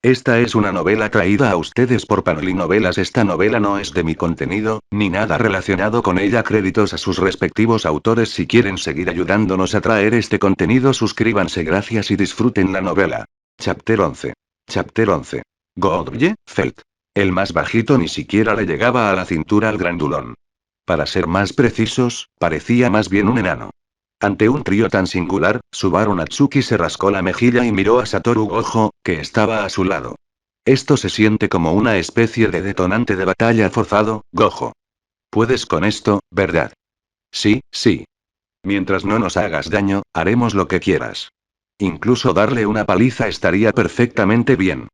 Esta es una novela traída a ustedes por Panoli Novelas. Esta novela no es de mi contenido, ni nada relacionado con ella. Créditos a sus respectivos autores. Si quieren seguir ayudándonos a traer este contenido, suscríbanse. Gracias y disfruten la novela. Chapter 11. Chapter 11. Goodye, Felt. El más bajito ni siquiera le llegaba a la cintura al grandulón. Para ser más precisos, parecía más bien un enano. Ante un trío tan singular, Subaru Natsuki se rascó la mejilla y miró a Satoru Gojo, que estaba a su lado. Esto se siente como una especie de detonante de batalla forzado, Gojo. Puedes con esto, ¿verdad? Sí, sí. Mientras no nos hagas daño, haremos lo que quieras. Incluso darle una paliza estaría perfectamente bien.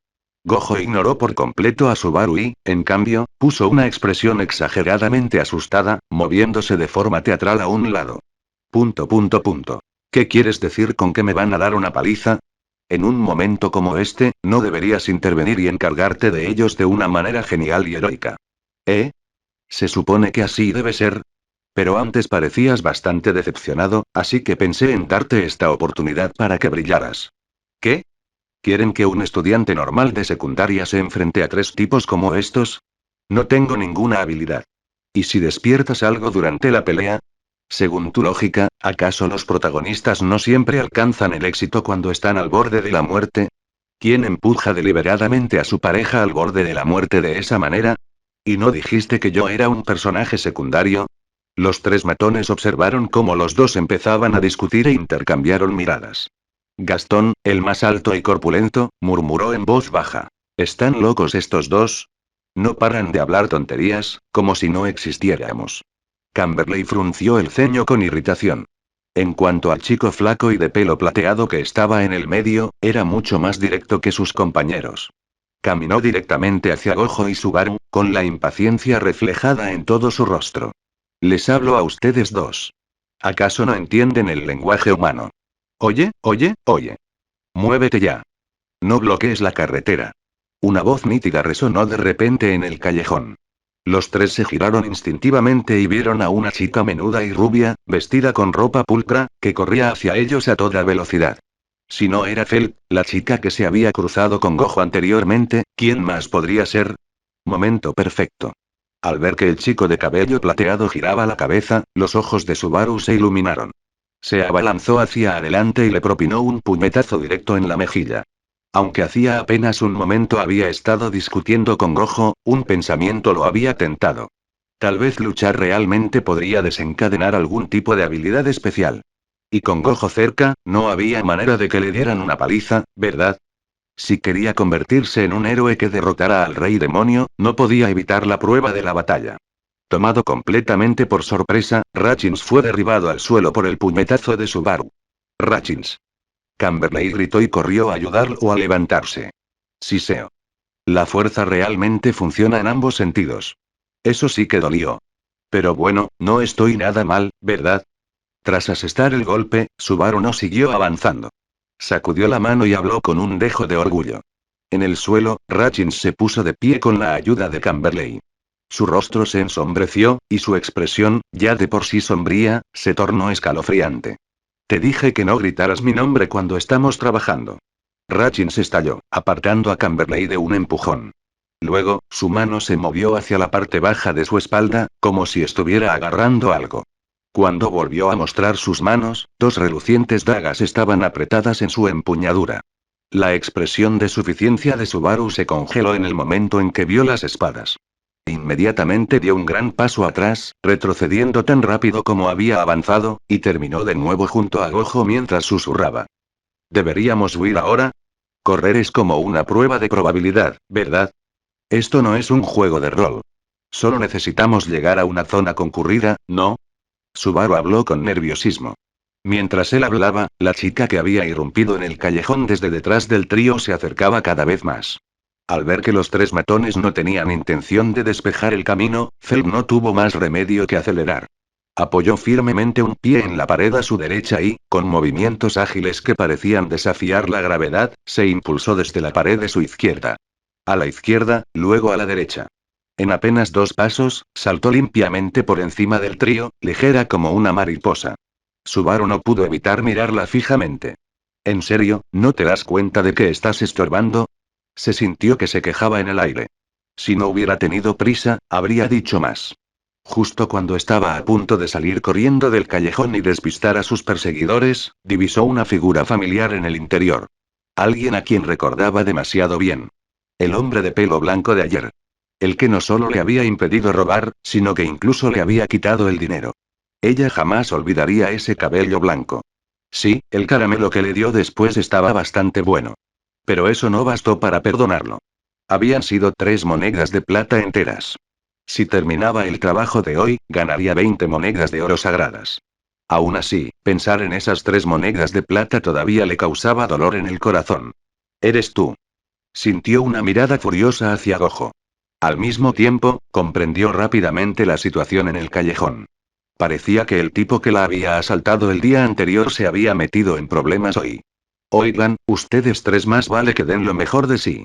Gojo ignoró por completo a Subaru y, en cambio, puso una expresión exageradamente asustada, moviéndose de forma teatral a un lado. Punto, punto, punto. ¿Qué quieres decir con que me van a dar una paliza? En un momento como este, no deberías intervenir y encargarte de ellos de una manera genial y heroica. ¿Eh? Se supone que así debe ser. Pero antes parecías bastante decepcionado, así que pensé en darte esta oportunidad para que brillaras. ¿Qué? ¿Quieren que un estudiante normal de secundaria se enfrente a tres tipos como estos? No tengo ninguna habilidad. ¿Y si despiertas algo durante la pelea? Según tu lógica, ¿acaso los protagonistas no siempre alcanzan el éxito cuando están al borde de la muerte? ¿Quién empuja deliberadamente a su pareja al borde de la muerte de esa manera? ¿Y no dijiste que yo era un personaje secundario? Los tres matones observaron cómo los dos empezaban a discutir e intercambiaron miradas. Gastón, el más alto y corpulento, murmuró en voz baja. ¿Están locos estos dos? No paran de hablar tonterías, como si no existiéramos. Camberley frunció el ceño con irritación. En cuanto al chico flaco y de pelo plateado que estaba en el medio, era mucho más directo que sus compañeros. Caminó directamente hacia Gojo y Subaru, con la impaciencia reflejada en todo su rostro. Les hablo a ustedes dos. ¿Acaso no entienden el lenguaje humano? Oye, oye, oye. Muévete ya. No bloquees la carretera. Una voz nítida resonó de repente en el callejón. Los tres se giraron instintivamente y vieron a una chica menuda y rubia, vestida con ropa pulcra, que corría hacia ellos a toda velocidad. Si no era Fel, la chica que se había cruzado con Gojo anteriormente, ¿quién más podría ser? Momento perfecto. Al ver que el chico de cabello plateado giraba la cabeza, los ojos de Subaru se iluminaron. Se abalanzó hacia adelante y le propinó un puñetazo directo en la mejilla. Aunque hacía apenas un momento había estado discutiendo con Gojo, un pensamiento lo había tentado. Tal vez luchar realmente podría desencadenar algún tipo de habilidad especial. Y con Gojo cerca, no había manera de que le dieran una paliza, ¿verdad? Si quería convertirse en un héroe que derrotara al rey demonio, no podía evitar la prueba de la batalla. Tomado completamente por sorpresa, Ratchins fue derribado al suelo por el puñetazo de Subaru. Ratchins. Camberley gritó y corrió a ayudarlo a levantarse. Siseo. La fuerza realmente funciona en ambos sentidos. Eso sí que dolió. Pero bueno, no estoy nada mal, ¿verdad? Tras asestar el golpe, Subaru no siguió avanzando. Sacudió la mano y habló con un dejo de orgullo. En el suelo, Ratchins se puso de pie con la ayuda de Camberley. Su rostro se ensombreció, y su expresión, ya de por sí sombría, se tornó escalofriante. Te dije que no gritaras mi nombre cuando estamos trabajando. Ratchins estalló, apartando a Camberley de un empujón. Luego, su mano se movió hacia la parte baja de su espalda, como si estuviera agarrando algo. Cuando volvió a mostrar sus manos, dos relucientes dagas estaban apretadas en su empuñadura. La expresión de suficiencia de Subaru se congeló en el momento en que vio las espadas. Inmediatamente dio un gran paso atrás, retrocediendo tan rápido como había avanzado, y terminó de nuevo junto a Gojo mientras susurraba. ¿Deberíamos huir ahora? Correr es como una prueba de probabilidad, ¿verdad? Esto no es un juego de rol. Solo necesitamos llegar a una zona concurrida, ¿no? Subaru habló con nerviosismo. Mientras él hablaba, la chica que había irrumpido en el callejón desde detrás del trío se acercaba cada vez más. Al ver que los tres matones no tenían intención de despejar el camino, Feld no tuvo más remedio que acelerar. Apoyó firmemente un pie en la pared a su derecha y, con movimientos ágiles que parecían desafiar la gravedad, se impulsó desde la pared de su izquierda. A la izquierda, luego a la derecha. En apenas 2 pasos, saltó limpiamente por encima del trío, ligera como una mariposa. Subaru no pudo evitar mirarla fijamente. ¿En serio, no te das cuenta de que estás estorbando? Se sintió que se quejaba en el aire. Si no hubiera tenido prisa, habría dicho más. Justo cuando estaba a punto de salir corriendo del callejón y despistar a sus perseguidores, divisó una figura familiar en el interior. Alguien a quien recordaba demasiado bien. El hombre de pelo blanco de ayer. El que no solo le había impedido robar, sino que incluso le había quitado el dinero. Ella jamás olvidaría ese cabello blanco. Sí, el caramelo que le dio después estaba bastante bueno. Pero eso no bastó para perdonarlo. Habían sido 3 monedas de plata enteras. Si terminaba el trabajo de hoy, ganaría 20 monedas de oro sagradas. Aún así, pensar en esas 3 monedas de plata todavía le causaba dolor en el corazón. Eres tú. Sintió una mirada furiosa hacia Gojo. Al mismo tiempo, comprendió rápidamente la situación en el callejón. Parecía que el tipo que la había asaltado el día anterior se había metido en problemas hoy. Oigan, ustedes 3 más vale que den lo mejor de sí.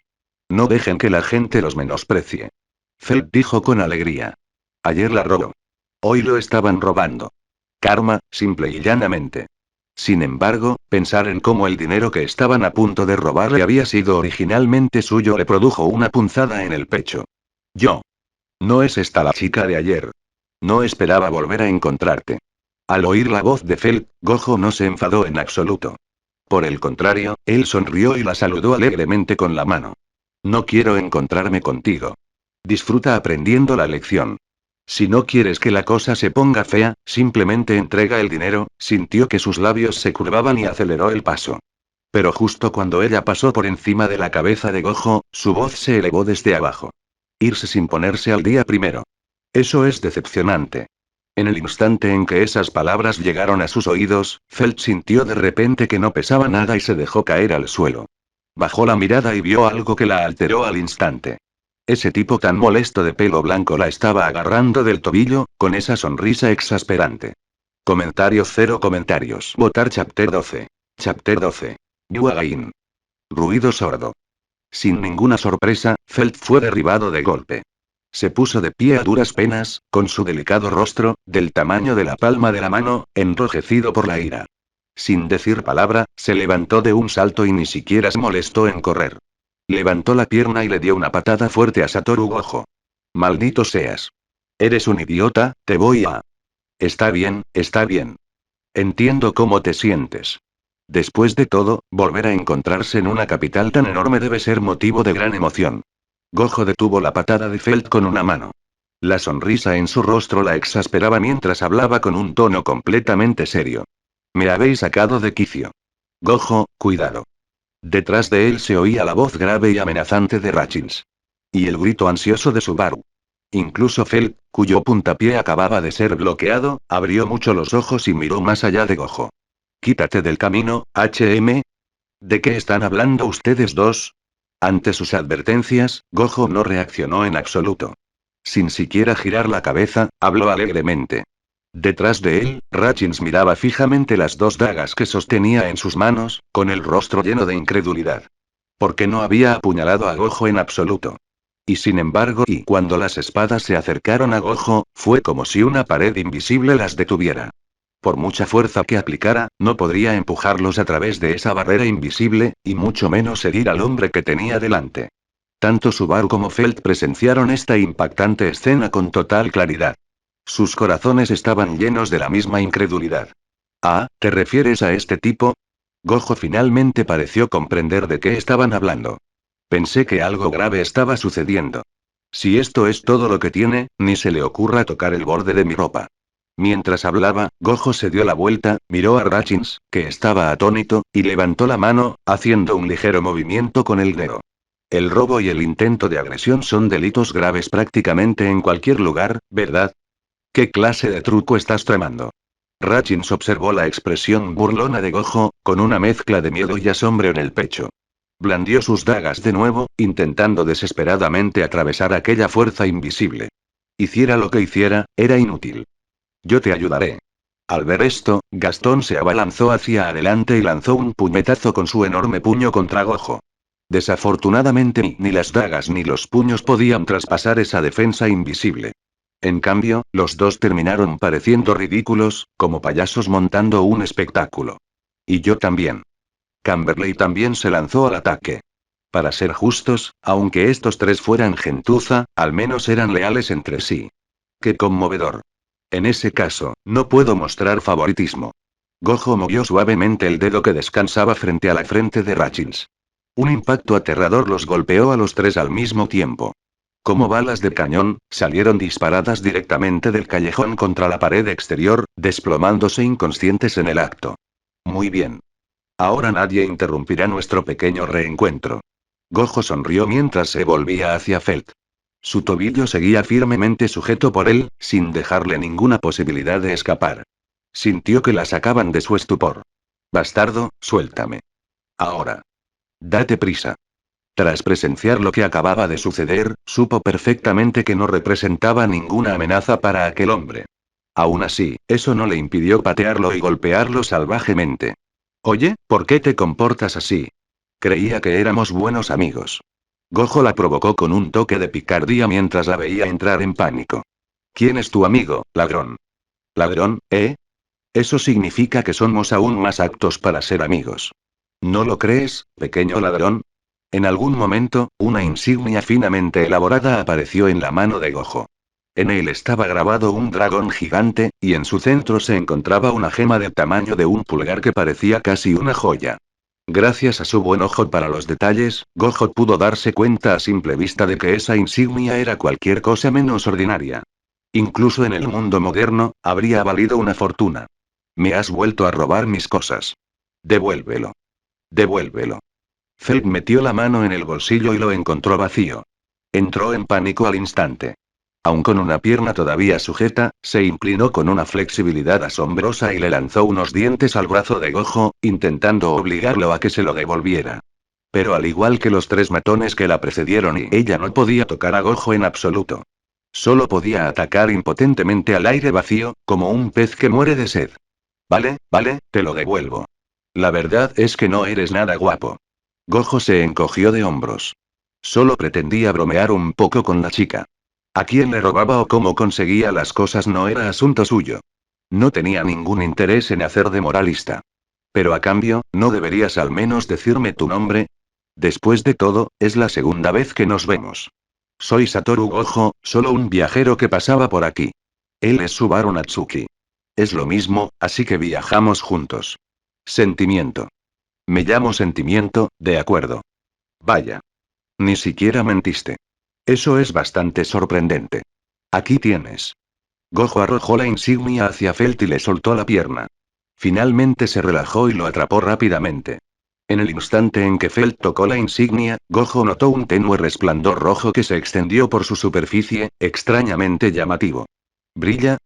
No dejen que la gente los menosprecie. Felt dijo con alegría. Ayer la robó. Hoy lo estaban robando. Karma, simple y llanamente. Sin embargo, pensar en cómo el dinero que estaban a punto de robarle había sido originalmente suyo le produjo una punzada en el pecho. Yo. ¿No es esta la chica de ayer? No esperaba volver a encontrarte. Al oír la voz de Felt, Gojo no se enfadó en absoluto. Por el contrario, él sonrió y la saludó alegremente con la mano. No quiero encontrarme contigo. Disfruta aprendiendo la lección. Si no quieres que la cosa se ponga fea, simplemente entrega el dinero. Sintió que sus labios se curvaban y aceleró el paso. Pero justo cuando ella pasó por encima de la cabeza de Gojo, su voz se elevó desde abajo. Irse sin ponerse al día primero. Eso es decepcionante. En el instante en que esas palabras llegaron a sus oídos, Felt sintió de repente que no pesaba nada y se dejó caer al suelo. Bajó la mirada y vio algo que la alteró al instante. Ese tipo tan molesto de pelo blanco la estaba agarrando del tobillo, con esa sonrisa exasperante. Comentario cero comentarios. Votar Chapter 12. Chapter 12. Yuagain. Ruido sordo. Sin ninguna sorpresa, Felt fue derribado de golpe. Se puso de pie a duras penas, con su delicado rostro, del tamaño de la palma de la mano, enrojecido por la ira. Sin decir palabra, se levantó de un salto y ni siquiera se molestó en correr. Levantó la pierna y le dio una patada fuerte a Satoru Gojo. Maldito seas. Eres un idiota, te voy a... Está bien, está bien. Entiendo cómo te sientes. Después de todo, volver a encontrarse en una capital tan enorme debe ser motivo de gran emoción. Gojo detuvo la patada de Felt con una mano. La sonrisa en su rostro la exasperaba mientras hablaba con un tono completamente serio. Me habéis sacado de quicio. Gojo, cuidado. Detrás de él se oía la voz grave y amenazante de Ratchins. Y el grito ansioso de Subaru. Incluso Felt, cuyo puntapié acababa de ser bloqueado, abrió mucho los ojos y miró más allá de Gojo. Quítate del camino, HM. ¿De qué están hablando ustedes dos? Ante sus advertencias, Gojo no reaccionó en absoluto. Sin siquiera girar la cabeza, habló alegremente. Detrás de él, Ratchins miraba fijamente las 2 dagas que sostenía en sus manos, con el rostro lleno de incredulidad. Porque no había apuñalado a Gojo en absoluto. Y sin embargo, y cuando las espadas se acercaron a Gojo, fue como si una pared invisible las detuviera. Por mucha fuerza que aplicara, no podría empujarlos a través de esa barrera invisible, y mucho menos herir al hombre que tenía delante. Tanto Subaru como Felt presenciaron esta impactante escena con total claridad. Sus corazones estaban llenos de la misma incredulidad. Ah, ¿te refieres a este tipo? Gojo finalmente pareció comprender de qué estaban hablando. Pensé que algo grave estaba sucediendo. Si esto es todo lo que tiene, ni se le ocurra tocar el borde de mi ropa. Mientras hablaba, Gojo se dio la vuelta, miró a Ratchins, que estaba atónito, y levantó la mano, haciendo un ligero movimiento con el dedo. El robo y el intento de agresión son delitos graves prácticamente en cualquier lugar, ¿verdad? ¿Qué clase de truco estás tramando? Ratchins observó la expresión burlona de Gojo, con una mezcla de miedo y asombro en el pecho. Blandió sus dagas de nuevo, intentando desesperadamente atravesar aquella fuerza invisible. Hiciera lo que hiciera, era inútil. Yo te ayudaré. Al ver esto, Gastón se abalanzó hacia adelante y lanzó un puñetazo con su enorme puño contra Gojo. Desafortunadamente ni las dagas ni los puños podían traspasar esa defensa invisible. En cambio, los dos terminaron pareciendo ridículos, como payasos montando un espectáculo. Y yo también. Camberley también se lanzó al ataque. Para ser justos, aunque estos tres fueran gentuza, al menos eran leales entre sí. ¡Qué conmovedor! En ese caso, no puedo mostrar favoritismo. Gojo movió suavemente el dedo que descansaba frente a la frente de Rachins. Un impacto aterrador los golpeó a los tres al mismo tiempo. Como balas de cañón, salieron disparadas directamente del callejón contra la pared exterior, desplomándose inconscientes en el acto. Muy bien. Ahora nadie interrumpirá nuestro pequeño reencuentro. Gojo sonrió mientras se volvía hacia Felt. Su tobillo seguía firmemente sujeto por él, sin dejarle ninguna posibilidad de escapar. Sintió que la sacaban de su estupor. Bastardo, suéltame. Ahora. Date prisa. Tras presenciar lo que acababa de suceder, supo perfectamente que no representaba ninguna amenaza para aquel hombre. Aún así, eso no le impidió patearlo y golpearlo salvajemente. Oye, ¿por qué te comportas así? Creía que éramos buenos amigos. Gojo la provocó con un toque de picardía mientras la veía entrar en pánico. ¿Quién es tu amigo, ladrón? ¿Ladrón, eh? Eso significa que somos aún más aptos para ser amigos. ¿No lo crees, pequeño ladrón? En algún momento, una insignia finamente elaborada apareció en la mano de Gojo. En él estaba grabado un dragón gigante, y en su centro se encontraba una gema del tamaño de un pulgar que parecía casi una joya. Gracias a su buen ojo para los detalles, Gojo pudo darse cuenta a simple vista de que esa insignia era cualquier cosa menos ordinaria. Incluso en el mundo moderno, habría valido una fortuna. Me has vuelto a robar mis cosas. Devuélvelo. Devuélvelo. Felt metió la mano en el bolsillo y lo encontró vacío. Entró en pánico al instante. Aun con una pierna todavía sujeta, se inclinó con una flexibilidad asombrosa y le lanzó unos dientes al brazo de Gojo, intentando obligarlo a que se lo devolviera. Pero al igual que los tres matones que la precedieron y ella no podía tocar a Gojo en absoluto. Solo podía atacar impotentemente al aire vacío, como un pez que muere de sed. Vale, te lo devuelvo. La verdad es que no eres nada guapo. Gojo se encogió de hombros. Solo pretendía bromear un poco con la chica. A quién le robaba o cómo conseguía las cosas no era asunto suyo. No tenía ningún interés en hacer de moralista. Pero a cambio, ¿no deberías al menos decirme tu nombre? Después de todo, es la segunda vez que nos vemos. Soy Satoru Gojo, solo un viajero que pasaba por aquí. Él es Subaru Natsuki. Es lo mismo, así que viajamos juntos. Sentimiento. Me llamo Sentimiento, de acuerdo. Vaya. Ni siquiera mentiste. Eso es bastante sorprendente. Aquí tienes. Gojo arrojó la insignia hacia Felt y le soltó la pierna. Finalmente se relajó y lo atrapó rápidamente. En el instante en que Felt tocó la insignia, Gojo notó un tenue resplandor rojo que se extendió por su superficie, extrañamente llamativo. ¿Brilla?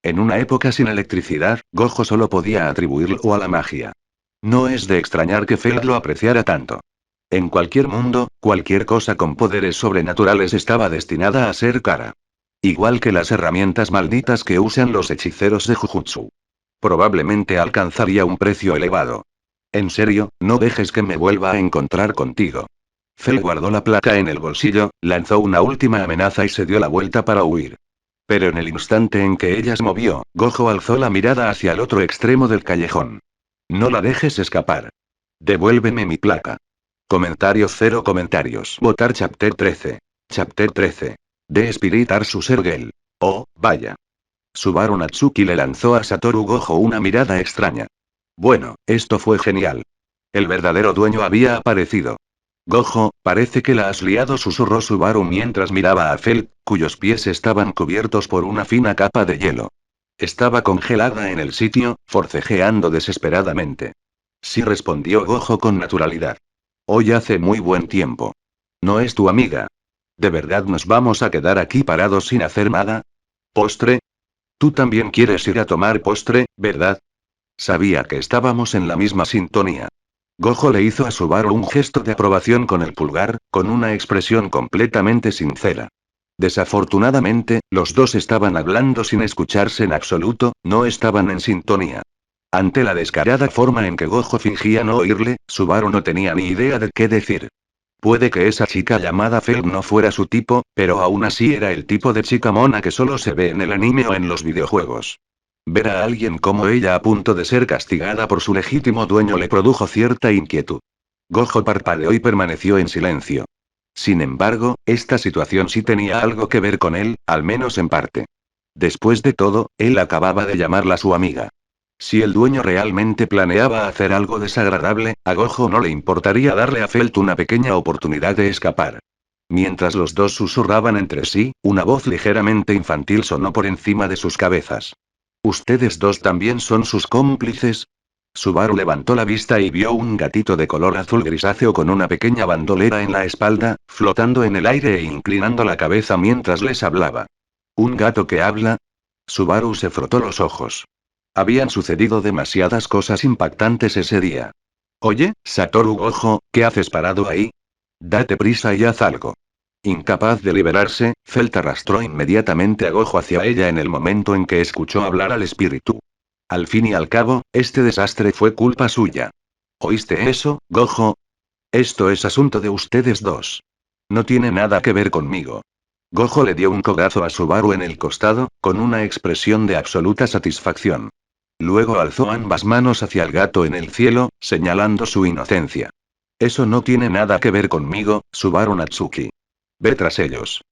En una época sin electricidad, Gojo solo podía atribuirlo a la magia. No es de extrañar que Felt lo apreciara tanto. En cualquier mundo, cualquier cosa con poderes sobrenaturales estaba destinada a ser cara. Igual que las herramientas malditas que usan los hechiceros de Jujutsu. Probablemente alcanzaría un precio elevado. En serio, no dejes que me vuelva a encontrar contigo. Fel guardó la placa en el bolsillo, lanzó una última amenaza y se dio la vuelta para huir. Pero en el instante en que ella se movió, Gojo alzó la mirada hacia el otro extremo del callejón. No la dejes escapar. Devuélveme mi placa. Comentario cero comentarios. Votar Chapter 13. Chapter 13. De Spirit Arsus Ergel. Oh, vaya. Subaru Natsuki le lanzó a Satoru Gojo una mirada extraña. Bueno, esto fue genial. El verdadero dueño había aparecido. Gojo, parece que la has liado, susurró Subaru mientras miraba a Felt, cuyos pies estaban cubiertos por una fina capa de hielo. Estaba congelada en el sitio, forcejeando desesperadamente. Sí, respondió Gojo con naturalidad. Hoy hace muy buen tiempo. ¿No es tu amiga? ¿De verdad nos vamos a quedar aquí parados sin hacer nada? ¿Postre? Tú también quieres ir a tomar postre, ¿verdad? Sabía que estábamos en la misma sintonía. Gojo le hizo a Subaru un gesto de aprobación con el pulgar, con una expresión completamente sincera. Desafortunadamente, los dos estaban hablando sin escucharse en absoluto, no estaban en sintonía. Ante la descarada forma en que Gojo fingía no oírle, Subaru no tenía ni idea de qué decir. Puede que esa chica llamada Felt no fuera su tipo, pero aún así era el tipo de chica mona que solo se ve en el anime o en los videojuegos. Ver a alguien como ella a punto de ser castigada por su legítimo dueño le produjo cierta inquietud. Gojo parpadeó y permaneció en silencio. Sin embargo, esta situación sí tenía algo que ver con él, al menos en parte. Después de todo, él acababa de llamarla su amiga. Si el dueño realmente planeaba hacer algo desagradable, a Gojo no le importaría darle a Felt una pequeña oportunidad de escapar. Mientras los dos susurraban entre sí, una voz ligeramente infantil sonó por encima de sus cabezas. ¿Ustedes dos también son sus cómplices? Subaru levantó la vista y vio un gatito de color azul grisáceo con una pequeña bandolera en la espalda, flotando en el aire e inclinando la cabeza mientras les hablaba. ¿Un gato que habla? Subaru se frotó los ojos. Habían sucedido demasiadas cosas impactantes ese día. Oye, Satoru Gojo, ¿qué haces parado ahí? Date prisa y haz algo. Incapaz de liberarse, Felt arrastró inmediatamente a Gojo hacia ella en el momento en que escuchó hablar al espíritu. Al fin y al cabo, este desastre fue culpa suya. ¿Oíste eso, Gojo? Esto es asunto de ustedes dos. No tiene nada que ver conmigo. Gojo le dio un codazo a Subaru en el costado, con una expresión de absoluta satisfacción. Luego alzó ambas manos hacia el gato en el cielo, señalando su inocencia. Eso no tiene nada que ver conmigo, Subaru Natsuki. Ve tras ellos.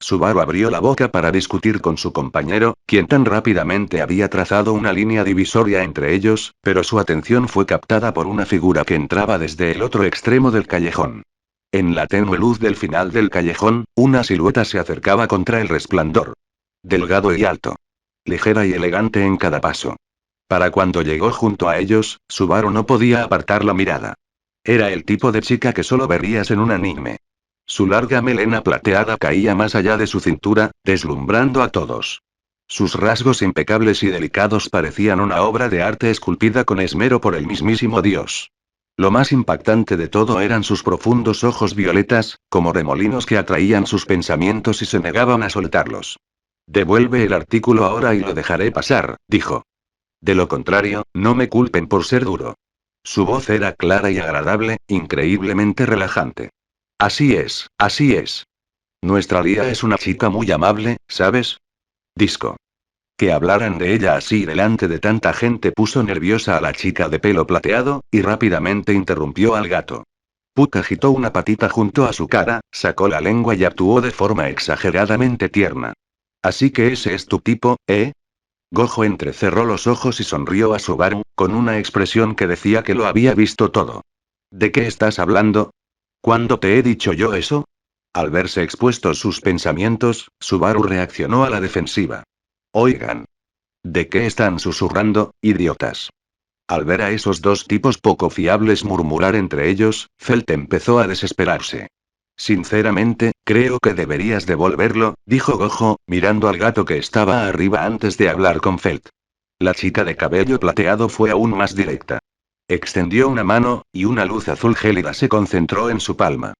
Subaru abrió la boca para discutir con su compañero, quien tan rápidamente había trazado una línea divisoria entre ellos, pero su atención fue captada por una figura que entraba desde el otro extremo del callejón. En la tenue luz del final del callejón, una silueta se acercaba contra el resplandor. Delgado y alto. Ligera y elegante en cada paso. Para cuando llegó junto a ellos, Subaru no podía apartar la mirada. Era el tipo de chica que solo verías en un anime. Su larga melena plateada caía más allá de su cintura, deslumbrando a todos. Sus rasgos impecables y delicados parecían una obra de arte esculpida con esmero por el mismísimo Dios. Lo más impactante de todo eran sus profundos ojos violetas, como remolinos que atraían sus pensamientos y se negaban a soltarlos. Devuelve el artículo ahora y lo dejaré pasar, dijo. De lo contrario, no me culpen por ser duro. Su voz era clara y agradable, increíblemente relajante. Así es, así es. Nuestra Lía es una chica muy amable, ¿sabes? Disco. Que hablaran de ella así delante de tanta gente puso nerviosa a la chica de pelo plateado, y rápidamente interrumpió al gato. Puck agitó una patita junto a su cara, sacó la lengua y actuó de forma exageradamente tierna. Así que ese es tu tipo, ¿eh? Gojo entrecerró los ojos y sonrió a Subaru, con una expresión que decía que lo había visto todo. ¿De qué estás hablando? ¿Cuándo te he dicho yo eso? Al verse expuestos sus pensamientos, Subaru reaccionó a la defensiva. Oigan. ¿De qué están susurrando, idiotas? Al ver a esos dos tipos poco fiables murmurar entre ellos, Felt empezó a desesperarse. Sinceramente, creo que deberías devolverlo, dijo Gojo, mirando al gato que estaba arriba antes de hablar con Felt. La chica de cabello plateado fue aún más directa. Extendió una mano, y una luz azul gélida se concentró en su palma.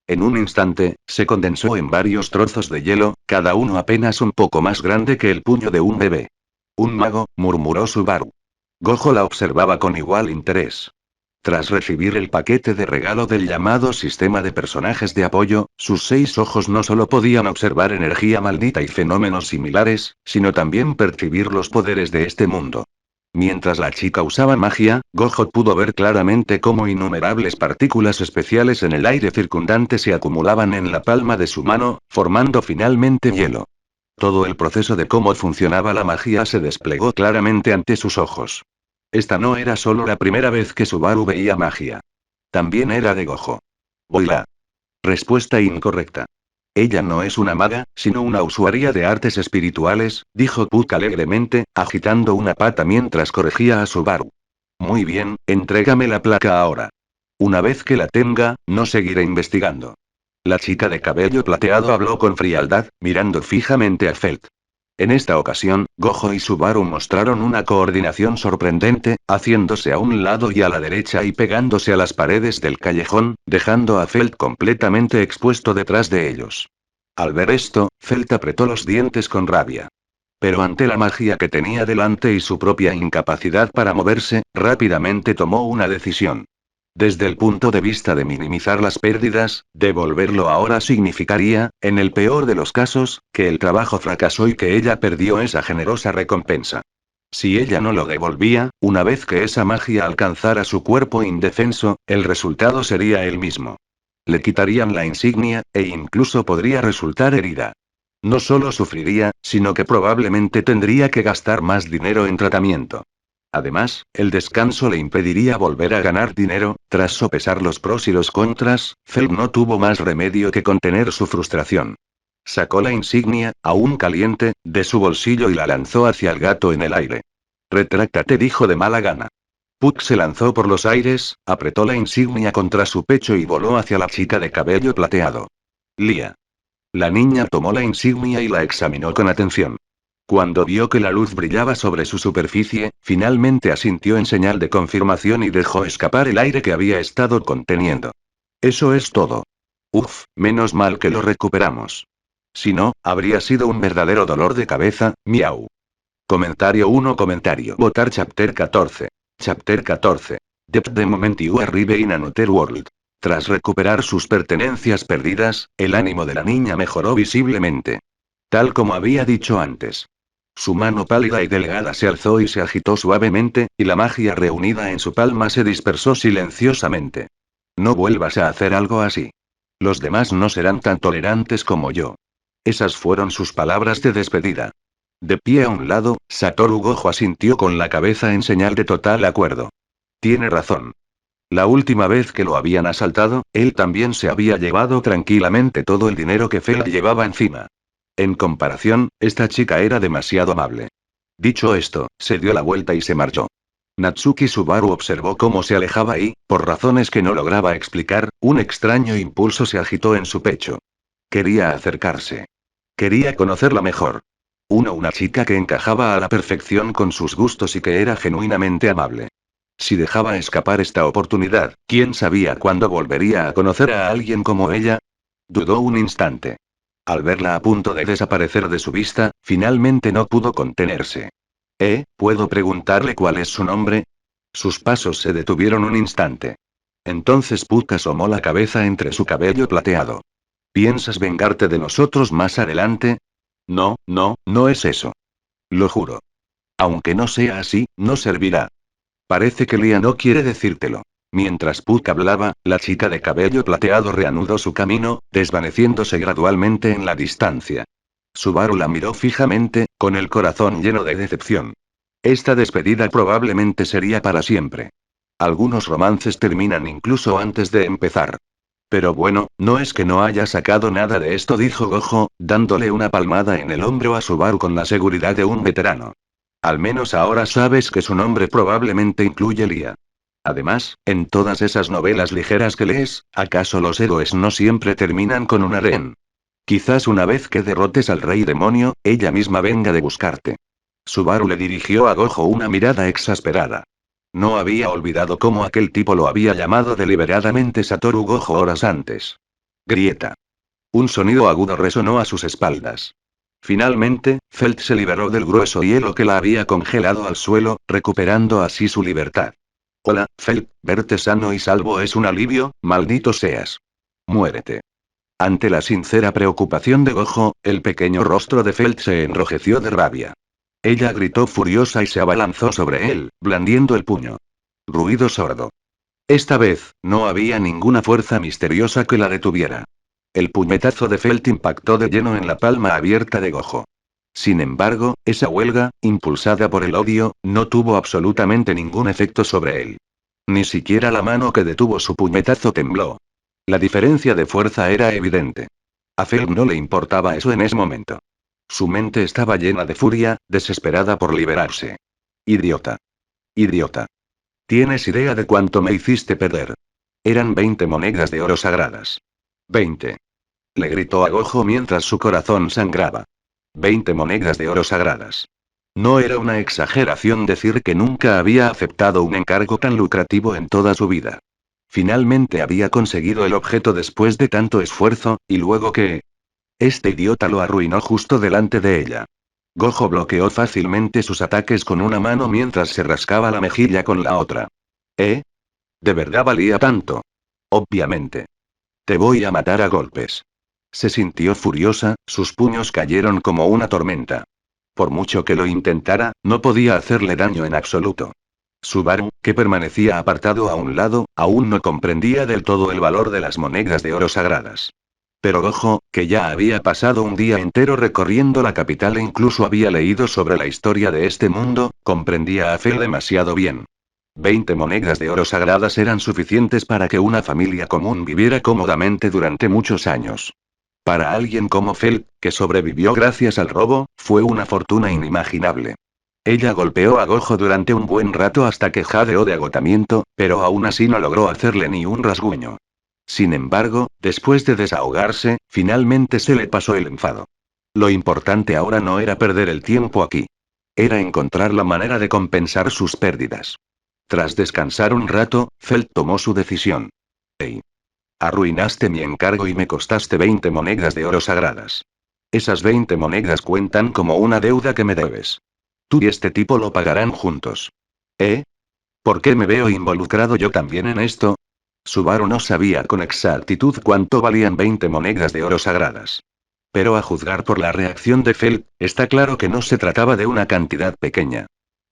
En un instante, se condensó en varios trozos de hielo, cada uno apenas un poco más grande que el puño de un bebé. Un mago, murmuró Subaru. Gojo la observaba con igual interés. Tras recibir el paquete de regalo del llamado sistema de personajes de apoyo, sus 6 ojos no solo podían observar energía maldita y fenómenos similares, sino también percibir los poderes de este mundo. Mientras la chica usaba magia, Gojo pudo ver claramente cómo innumerables partículas especiales en el aire circundante se acumulaban en la palma de su mano, formando finalmente hielo. Todo el proceso de cómo funcionaba la magia se desplegó claramente ante sus ojos. Esta no era solo la primera vez que Subaru veía magia. También era de Gojo. Boila. Respuesta incorrecta. Ella no es una maga, sino una usuaria de artes espirituales, dijo Puck alegremente, agitando una pata mientras corregía a Subaru. Muy bien, entrégame la placa ahora. Una vez que la tenga, no seguiré investigando. La chica de cabello plateado habló con frialdad, mirando fijamente a Felt. En esta ocasión, Gojo y Subaru mostraron una coordinación sorprendente, haciéndose a un lado y a la derecha y pegándose a las paredes del callejón, dejando a Felt completamente expuesto detrás de ellos. Al ver esto, Felt apretó los dientes con rabia. Pero ante la magia que tenía delante y su propia incapacidad para moverse, rápidamente tomó una decisión. Desde el punto de vista de minimizar las pérdidas, devolverlo ahora significaría, en el peor de los casos, que el trabajo fracasó y que ella perdió esa generosa recompensa. Si ella no lo devolvía, una vez que esa magia alcanzara su cuerpo indefenso, el resultado sería el mismo. Le quitarían la insignia, e incluso podría resultar herida. No solo sufriría, sino que probablemente tendría que gastar más dinero en tratamiento. Además, el descanso le impediría volver a ganar dinero. Tras sopesar los pros y los contras, Feld no tuvo más remedio que contener su frustración. Sacó la insignia, aún caliente, de su bolsillo y la lanzó hacia el gato en el aire. Retráctate, dijo de mala gana. Puck se lanzó por los aires, apretó la insignia contra su pecho y voló hacia la chica de cabello plateado. Lia. La niña tomó la insignia y la examinó con atención. Cuando vio que la luz brillaba sobre su superficie, finalmente asintió en señal de confirmación y dejó escapar el aire que había estado conteniendo. Eso es todo. Uf, menos mal que lo recuperamos. Si no, habría sido un verdadero dolor de cabeza, miau. Comentario 1. Comentario. Votar Chapter 14. Chapter 14. Depth the moment you arrive in another world. Tras recuperar sus pertenencias perdidas, el ánimo de la niña mejoró visiblemente. Tal como había dicho antes. Su mano pálida y delgada se alzó y se agitó suavemente, y la magia reunida en su palma se dispersó silenciosamente. No vuelvas a hacer algo así. Los demás no serán tan tolerantes como yo. Esas fueron sus palabras de despedida. De pie a un lado, Satoru Gojo asintió con la cabeza en señal de total acuerdo. Tiene razón. La última vez que lo habían asaltado, él también se había llevado tranquilamente todo el dinero que Feld llevaba encima. En comparación, esta chica era demasiado amable. Dicho esto, se dio la vuelta y se marchó. Natsuki Subaru observó cómo se alejaba y, por razones que no lograba explicar, un extraño impulso se agitó en su pecho. Quería acercarse. Quería conocerla mejor. Una chica que encajaba a la perfección con sus gustos y que era genuinamente amable. Si dejaba escapar esta oportunidad, ¿quién sabía cuándo volvería a conocer a alguien como ella? Dudó un instante. Al verla a punto de desaparecer de su vista, finalmente no pudo contenerse. ¿Puedo preguntarle cuál es su nombre? Sus pasos se detuvieron un instante. Entonces Puck asomó la cabeza entre su cabello plateado. ¿Piensas vengarte de nosotros más adelante? No, no, no es eso. Lo juro. Aunque no sea así, no servirá. Parece que Lia no quiere decírtelo. Mientras Puck hablaba, la chica de cabello plateado reanudó su camino, desvaneciéndose gradualmente en la distancia. Subaru la miró fijamente, con el corazón lleno de decepción. Esta despedida probablemente sería para siempre. Algunos romances terminan incluso antes de empezar. Pero bueno, no es que no haya sacado nada de esto, dijo Gojo, dándole una palmada en el hombro a Subaru con la seguridad de un veterano. Al menos ahora sabes que su nombre probablemente incluye Lia. Además, en todas esas novelas ligeras que lees, ¿acaso los héroes no siempre terminan con un harén? Quizás una vez que derrotes al rey demonio, ella misma venga de buscarte. Subaru le dirigió a Gojo una mirada exasperada. No había olvidado cómo aquel tipo lo había llamado deliberadamente Satoru Gojo horas antes. Grieta. Un sonido agudo resonó a sus espaldas. Finalmente, Felt se liberó del grueso hielo que la había congelado al suelo, recuperando así su libertad. Hola, Felt, verte sano y salvo es un alivio, maldito seas. Muérete. Ante la sincera preocupación de Gojo, el pequeño rostro de Felt se enrojeció de rabia. Ella gritó furiosa y se abalanzó sobre él, blandiendo el puño. Ruido sordo. Esta vez, no había ninguna fuerza misteriosa que la detuviera. El puñetazo de Felt impactó de lleno en la palma abierta de Gojo. Sin embargo, esa huelga, impulsada por el odio, no tuvo absolutamente ningún efecto sobre él. Ni siquiera la mano que detuvo su puñetazo tembló. La diferencia de fuerza era evidente. A Felt no le importaba eso en ese momento. Su mente estaba llena de furia, desesperada por liberarse. Idiota. Idiota. ¿Tienes idea de cuánto me hiciste perder? Eran 20 monedas de oro sagradas. 20. Le gritó a Gojo mientras su corazón sangraba. 20 monedas de oro sagradas. No era una exageración decir que nunca había aceptado un encargo tan lucrativo en toda su vida. Finalmente había conseguido el objeto después de tanto esfuerzo, y luego que... Este idiota lo arruinó justo delante de ella. Gojo bloqueó fácilmente sus ataques con una mano mientras se rascaba la mejilla con la otra. ¿Eh? ¿De verdad valía tanto? Obviamente. Te voy a matar a golpes. Se sintió furiosa, sus puños cayeron como una tormenta. Por mucho que lo intentara, no podía hacerle daño en absoluto. Subaru, que permanecía apartado a un lado, aún no comprendía del todo el valor de las monedas de oro sagradas. Pero Gojo, que ya había pasado un día entero recorriendo la capital e incluso había leído sobre la historia de este mundo, comprendía a Fel demasiado bien. 20 monedas de oro sagradas eran suficientes para que una familia común viviera cómodamente durante muchos años. Para alguien como Fel, que sobrevivió gracias al robo, fue una fortuna inimaginable. Ella golpeó a Gojo durante un buen rato hasta que jadeó de agotamiento, pero aún así no logró hacerle ni un rasguño. Sin embargo, después de desahogarse, finalmente se le pasó el enfado. Lo importante ahora no era perder el tiempo aquí. Era encontrar la manera de compensar sus pérdidas. Tras descansar un rato, Felt tomó su decisión. Hey. Arruinaste mi encargo y me costaste 20 monedas de oro sagradas. Esas 20 monedas cuentan como una deuda que me debes. Tú y este tipo lo pagarán juntos. ¿Eh? ¿Por qué me veo involucrado yo también en esto? Subaru no sabía con exactitud cuánto valían 20 monedas de oro sagradas. Pero a juzgar por la reacción de Fel, está claro que no se trataba de una cantidad pequeña.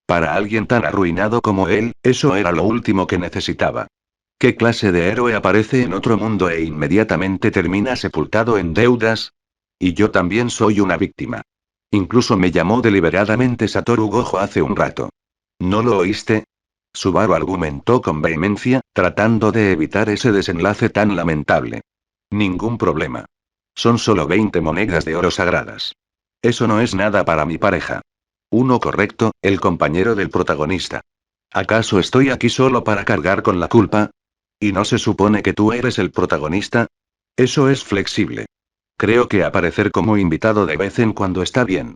Para alguien tan arruinado como él, eso era lo último que necesitaba. ¿Qué clase de héroe aparece en otro mundo e inmediatamente termina sepultado en deudas? Y yo también soy una víctima. Incluso me llamó deliberadamente Satoru Gojo hace un rato. ¿No lo oíste? Subaru argumentó con vehemencia, tratando de evitar ese desenlace tan lamentable. Ningún problema. Son solo 20 monedas de oro sagradas. Eso no es nada para mi pareja. Uno correcto, el compañero del protagonista. ¿Acaso estoy aquí solo para cargar con la culpa? ¿Y no se supone que tú eres el protagonista? Eso es flexible. Creo que aparecer como invitado de vez en cuando está bien.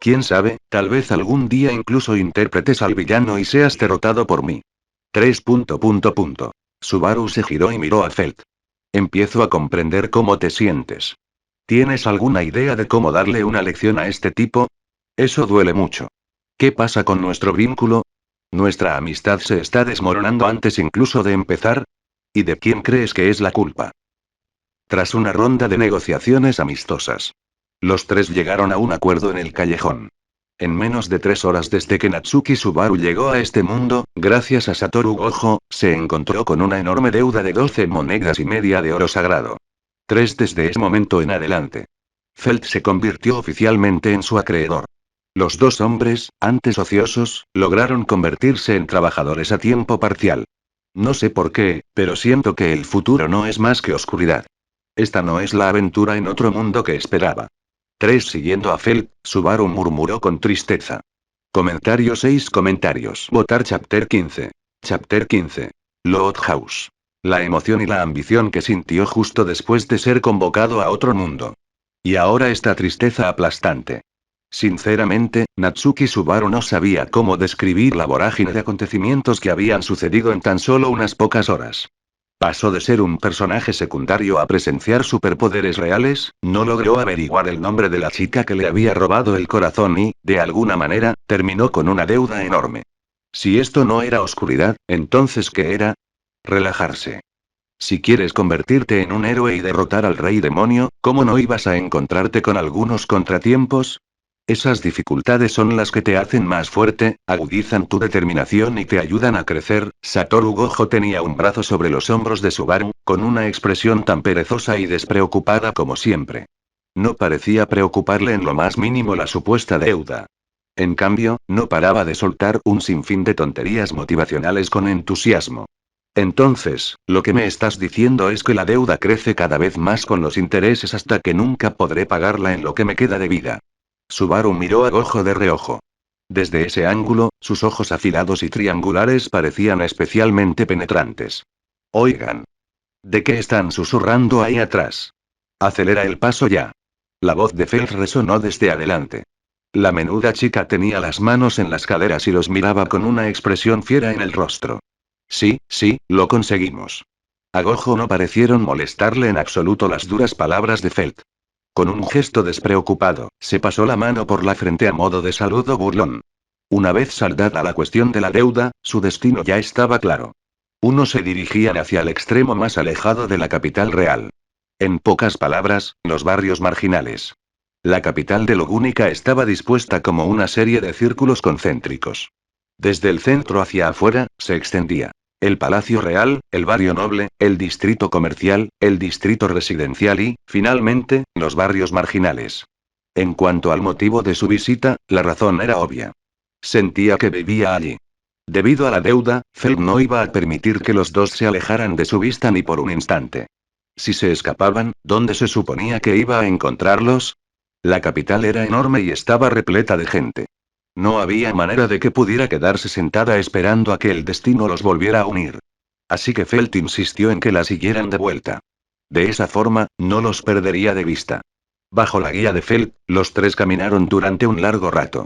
Quién sabe, tal vez algún día incluso interpretes al villano y seas derrotado por mí. 3. Subaru se giró y miró a Felt. Empiezo a comprender cómo te sientes. ¿Tienes alguna idea de cómo darle una lección a este tipo? Eso duele mucho. ¿Qué pasa con nuestro vínculo? ¿Nuestra amistad se está desmoronando antes incluso de empezar? ¿Y de quién crees que es la culpa? Tras una ronda de negociaciones amistosas, los tres llegaron a un acuerdo en el callejón. En menos de 3 horas desde que Natsuki Subaru llegó a este mundo, gracias a Satoru Gojo, se encontró con una enorme deuda de 12 monedas y media de oro sagrado. 3 desde ese momento en adelante. Felt se convirtió oficialmente en su acreedor. Los dos hombres, antes ociosos, lograron convertirse en trabajadores a tiempo parcial. No sé por qué, pero siento que el futuro no es más que oscuridad. Esta no es la aventura en otro mundo que esperaba. 3. Siguiendo a Felt, Subaru murmuró con tristeza. Comentario 6 comentarios. Votar Chapter 15. Chapter 15. Loot House. La emoción y la ambición que sintió justo después de ser convocado a otro mundo. Y ahora esta tristeza aplastante. Sinceramente, Natsuki Subaru no sabía cómo describir la vorágine de acontecimientos que habían sucedido en tan solo unas pocas horas. Pasó de ser un personaje secundario a presenciar superpoderes reales, no logró averiguar el nombre de la chica que le había robado el corazón y, de alguna manera, terminó con una deuda enorme. Si esto no era oscuridad, entonces ¿qué era? Relajarse. Si quieres convertirte en un héroe y derrotar al rey demonio, ¿cómo no ibas a encontrarte con algunos contratiempos? Esas dificultades son las que te hacen más fuerte, agudizan tu determinación y te ayudan a crecer. Satoru Gojo tenía un brazo sobre los hombros de Subaru, con una expresión tan perezosa y despreocupada como siempre. No parecía preocuparle en lo más mínimo la supuesta deuda. En cambio, no paraba de soltar un sinfín de tonterías motivacionales con entusiasmo. Entonces, lo que me estás diciendo es que la deuda crece cada vez más con los intereses hasta que nunca podré pagarla en lo que me queda de vida. Subaru miró a Gojo de reojo. Desde ese ángulo, sus ojos afilados y triangulares parecían especialmente penetrantes. Oigan. ¿De qué están susurrando ahí atrás? Acelera el paso ya. La voz de Fel resonó desde adelante. La menuda chica tenía las manos en las caderas y los miraba con una expresión fiera en el rostro. Sí, sí, lo conseguimos. A Gojo no parecieron molestarle en absoluto las duras palabras de Felt. Con un gesto despreocupado, se pasó la mano por la frente a modo de saludo burlón. Una vez saldada la cuestión de la deuda, su destino ya estaba claro. Uno se dirigían hacia el extremo más alejado de la capital real. En pocas palabras, los barrios marginales. La capital de Logúnica estaba dispuesta como una serie de círculos concéntricos. Desde el centro hacia afuera, se extendía el Palacio Real, el barrio noble, el distrito comercial, el distrito residencial y, finalmente, los barrios marginales. En cuanto al motivo de su visita, la razón era obvia. Sentía que vivía allí. Debido a la deuda, Feld no iba a permitir que los dos se alejaran de su vista ni por un instante. Si se escapaban, ¿dónde se suponía que iba a encontrarlos? La capital era enorme y estaba repleta de gente. No había manera de que pudiera quedarse sentada esperando a que el destino los volviera a unir. Así que Felt insistió en que la siguieran de vuelta. De esa forma, no los perdería de vista. Bajo la guía de Felt, los tres caminaron durante un largo rato.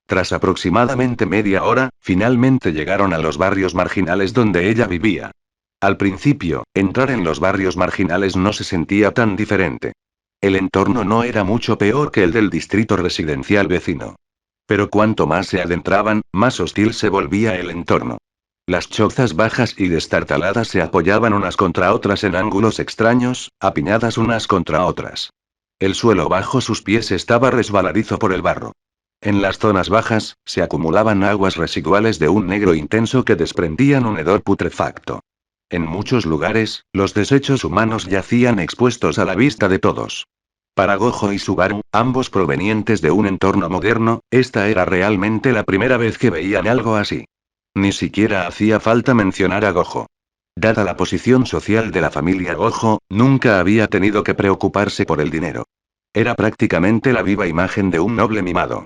Tras aproximadamente media hora, finalmente llegaron a los barrios marginales donde ella vivía. Al principio, entrar en los barrios marginales no se sentía tan diferente. El entorno no era mucho peor que el del distrito residencial vecino. Pero cuanto más se adentraban, más hostil se volvía el entorno. Las chozas bajas y destartaladas se apoyaban unas contra otras en ángulos extraños, apiñadas unas contra otras. El suelo bajo sus pies estaba resbaladizo por el barro. En las zonas bajas, se acumulaban aguas residuales de un negro intenso que desprendían un hedor putrefacto. En muchos lugares, los desechos humanos yacían expuestos a la vista de todos. Para Gojo y Subaru, ambos provenientes de un entorno moderno, esta era realmente la primera vez que veían algo así. Ni siquiera hacía falta mencionar a Gojo. Dada la posición social de la familia Gojo, nunca había tenido que preocuparse por el dinero. Era prácticamente la viva imagen de un noble mimado.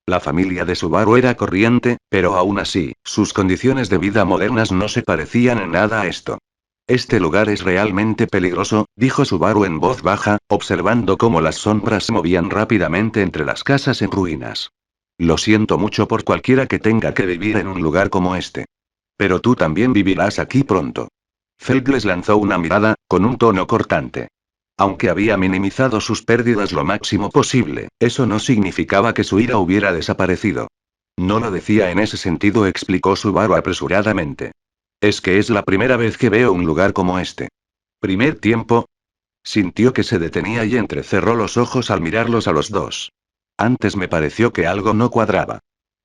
La familia de Subaru era corriente, pero aún así, sus condiciones de vida modernas no se parecían en nada a esto. Este lugar es realmente peligroso, dijo Subaru en voz baja, observando cómo las sombras se movían rápidamente entre las casas en ruinas. Lo siento mucho por cualquiera que tenga que vivir en un lugar como este. Pero tú también vivirás aquí pronto. Feld les lanzó una mirada, con un tono cortante. Aunque había minimizado sus pérdidas lo máximo posible, eso no significaba que su ira hubiera desaparecido. No lo decía en ese sentido, explicó Subaru apresuradamente. Es que es la primera vez que veo un lugar como este. ¿Primer tiempo? Sintió que se detenía y entrecerró los ojos al mirarlos a los dos. Antes me pareció que algo no cuadraba.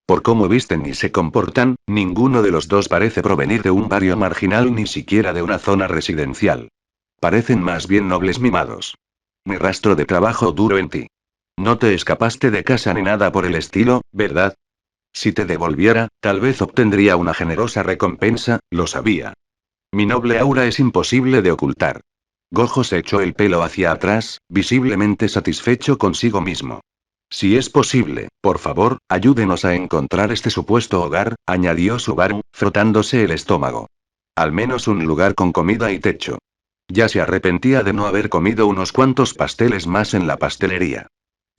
Por cómo visten y se comportan, ninguno de los dos parece provenir de un barrio marginal ni siquiera de una zona residencial. Parecen más bien nobles mimados. Ni rastro de trabajo duro en ti. No te escapaste de casa ni nada por el estilo, ¿verdad? Si te devolviera, tal vez obtendría una generosa recompensa, lo sabía. Mi noble aura es imposible de ocultar. Gojo se echó el pelo hacia atrás, visiblemente satisfecho consigo mismo. Si es posible, por favor, ayúdenos a encontrar este supuesto hogar, añadió Subaru, frotándose el estómago. Al menos un lugar con comida y techo. Ya se arrepentía de no haber comido unos cuantos pasteles más en la pastelería.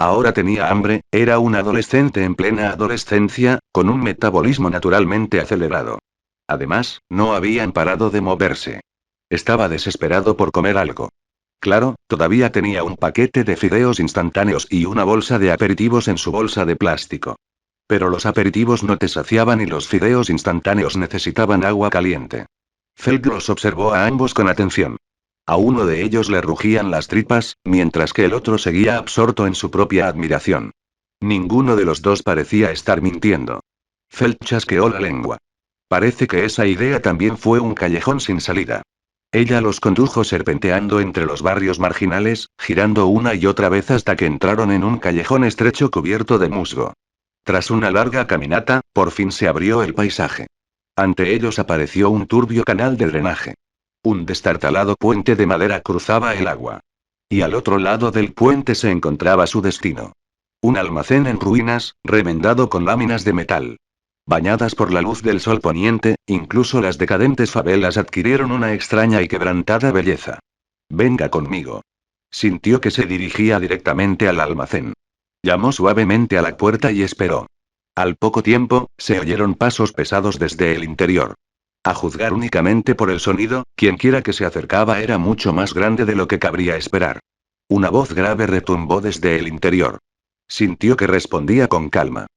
Ahora tenía hambre, era un adolescente en plena adolescencia, con un metabolismo naturalmente acelerado. Además, no habían parado de moverse. Estaba desesperado por comer algo. Claro, todavía tenía un paquete de fideos instantáneos y una bolsa de aperitivos en su bolsa de plástico. Pero los aperitivos no te saciaban y los fideos instantáneos necesitaban agua caliente. Feld los observó a ambos con atención. A uno de ellos le rugían las tripas, mientras que el otro seguía absorto en su propia admiración. Ninguno de los dos parecía estar mintiendo. Feld chasqueó la lengua. Parece que esa idea también fue un callejón sin salida. Ella los condujo serpenteando entre los barrios marginales, girando una y otra vez hasta que entraron en un callejón estrecho cubierto de musgo. Tras una larga caminata, por fin se abrió el paisaje. Ante ellos apareció un turbio canal de drenaje. Un destartalado puente de madera cruzaba el agua. Y al otro lado del puente se encontraba su destino. Un almacén en ruinas, remendado con láminas de metal. Bañadas por la luz del sol poniente, incluso las decadentes favelas adquirieron una extraña y quebrantada belleza. Venga conmigo. Sintió que se dirigía directamente al almacén. Llamó suavemente a la puerta y esperó. Al poco tiempo, se oyeron pasos pesados desde el interior. A juzgar únicamente por el sonido, quienquiera que se acercaba era mucho más grande de lo que cabría esperar. Una voz grave retumbó desde el interior. Sintió que respondía con calma.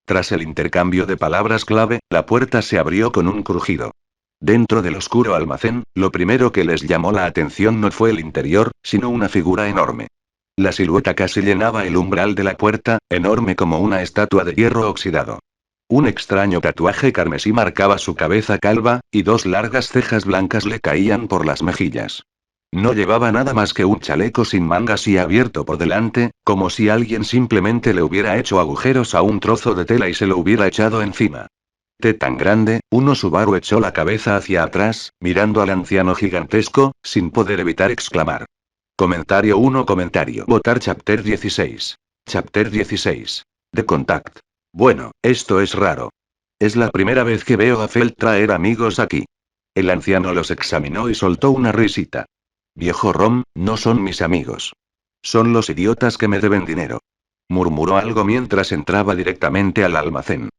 Tras el intercambio de palabras clave, la puerta se abrió con un crujido. Dentro del oscuro almacén, lo primero que les llamó la atención no fue el interior, sino una figura enorme. La silueta casi llenaba el umbral de la puerta, enorme como una estatua de hierro oxidado. Un extraño tatuaje carmesí marcaba su cabeza calva, y dos largas cejas blancas le caían por las mejillas. No llevaba nada más que un chaleco sin mangas y abierto por delante, como si alguien simplemente le hubiera hecho agujeros a un trozo de tela y se lo hubiera echado encima. Tan grande, uno Subaru echó la cabeza hacia atrás, mirando al anciano gigantesco, sin poder evitar exclamar. Comentario 1 Comentario Votar Chapter 16. Chapter 16. The Contact. Bueno, esto es raro. Es la primera vez que veo a Felt traer amigos aquí. El anciano los examinó y soltó una risita. Viejo Rom, no son mis amigos. Son los idiotas que me deben dinero. Murmuró algo mientras entraba directamente al almacén.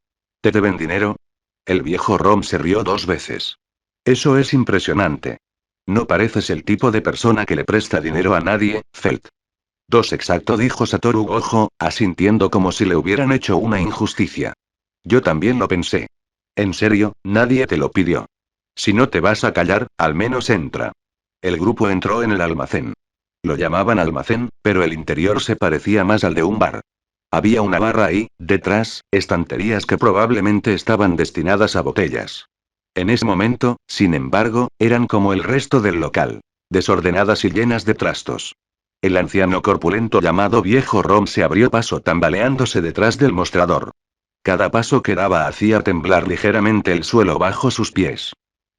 ¿Te deben dinero? El viejo Rom se rió 2 veces. Eso es impresionante. No pareces el tipo de persona que le presta dinero a nadie, Felt. Dos exacto, dijo Satoru Gojo, asintiendo como si le hubieran hecho una injusticia. Yo también lo pensé. En serio, nadie te lo pidió. Si no te vas a callar, al menos entra. El grupo entró en el almacén. Lo llamaban almacén, pero el interior se parecía más al de un bar. Había una barra ahí, detrás, estanterías que probablemente estaban destinadas a botellas. En ese momento, sin embargo, eran como el resto del local. Desordenadas y llenas de trastos. El anciano corpulento llamado Viejo Rom se abrió paso tambaleándose detrás del mostrador. Cada paso que daba hacía temblar ligeramente el suelo bajo sus pies.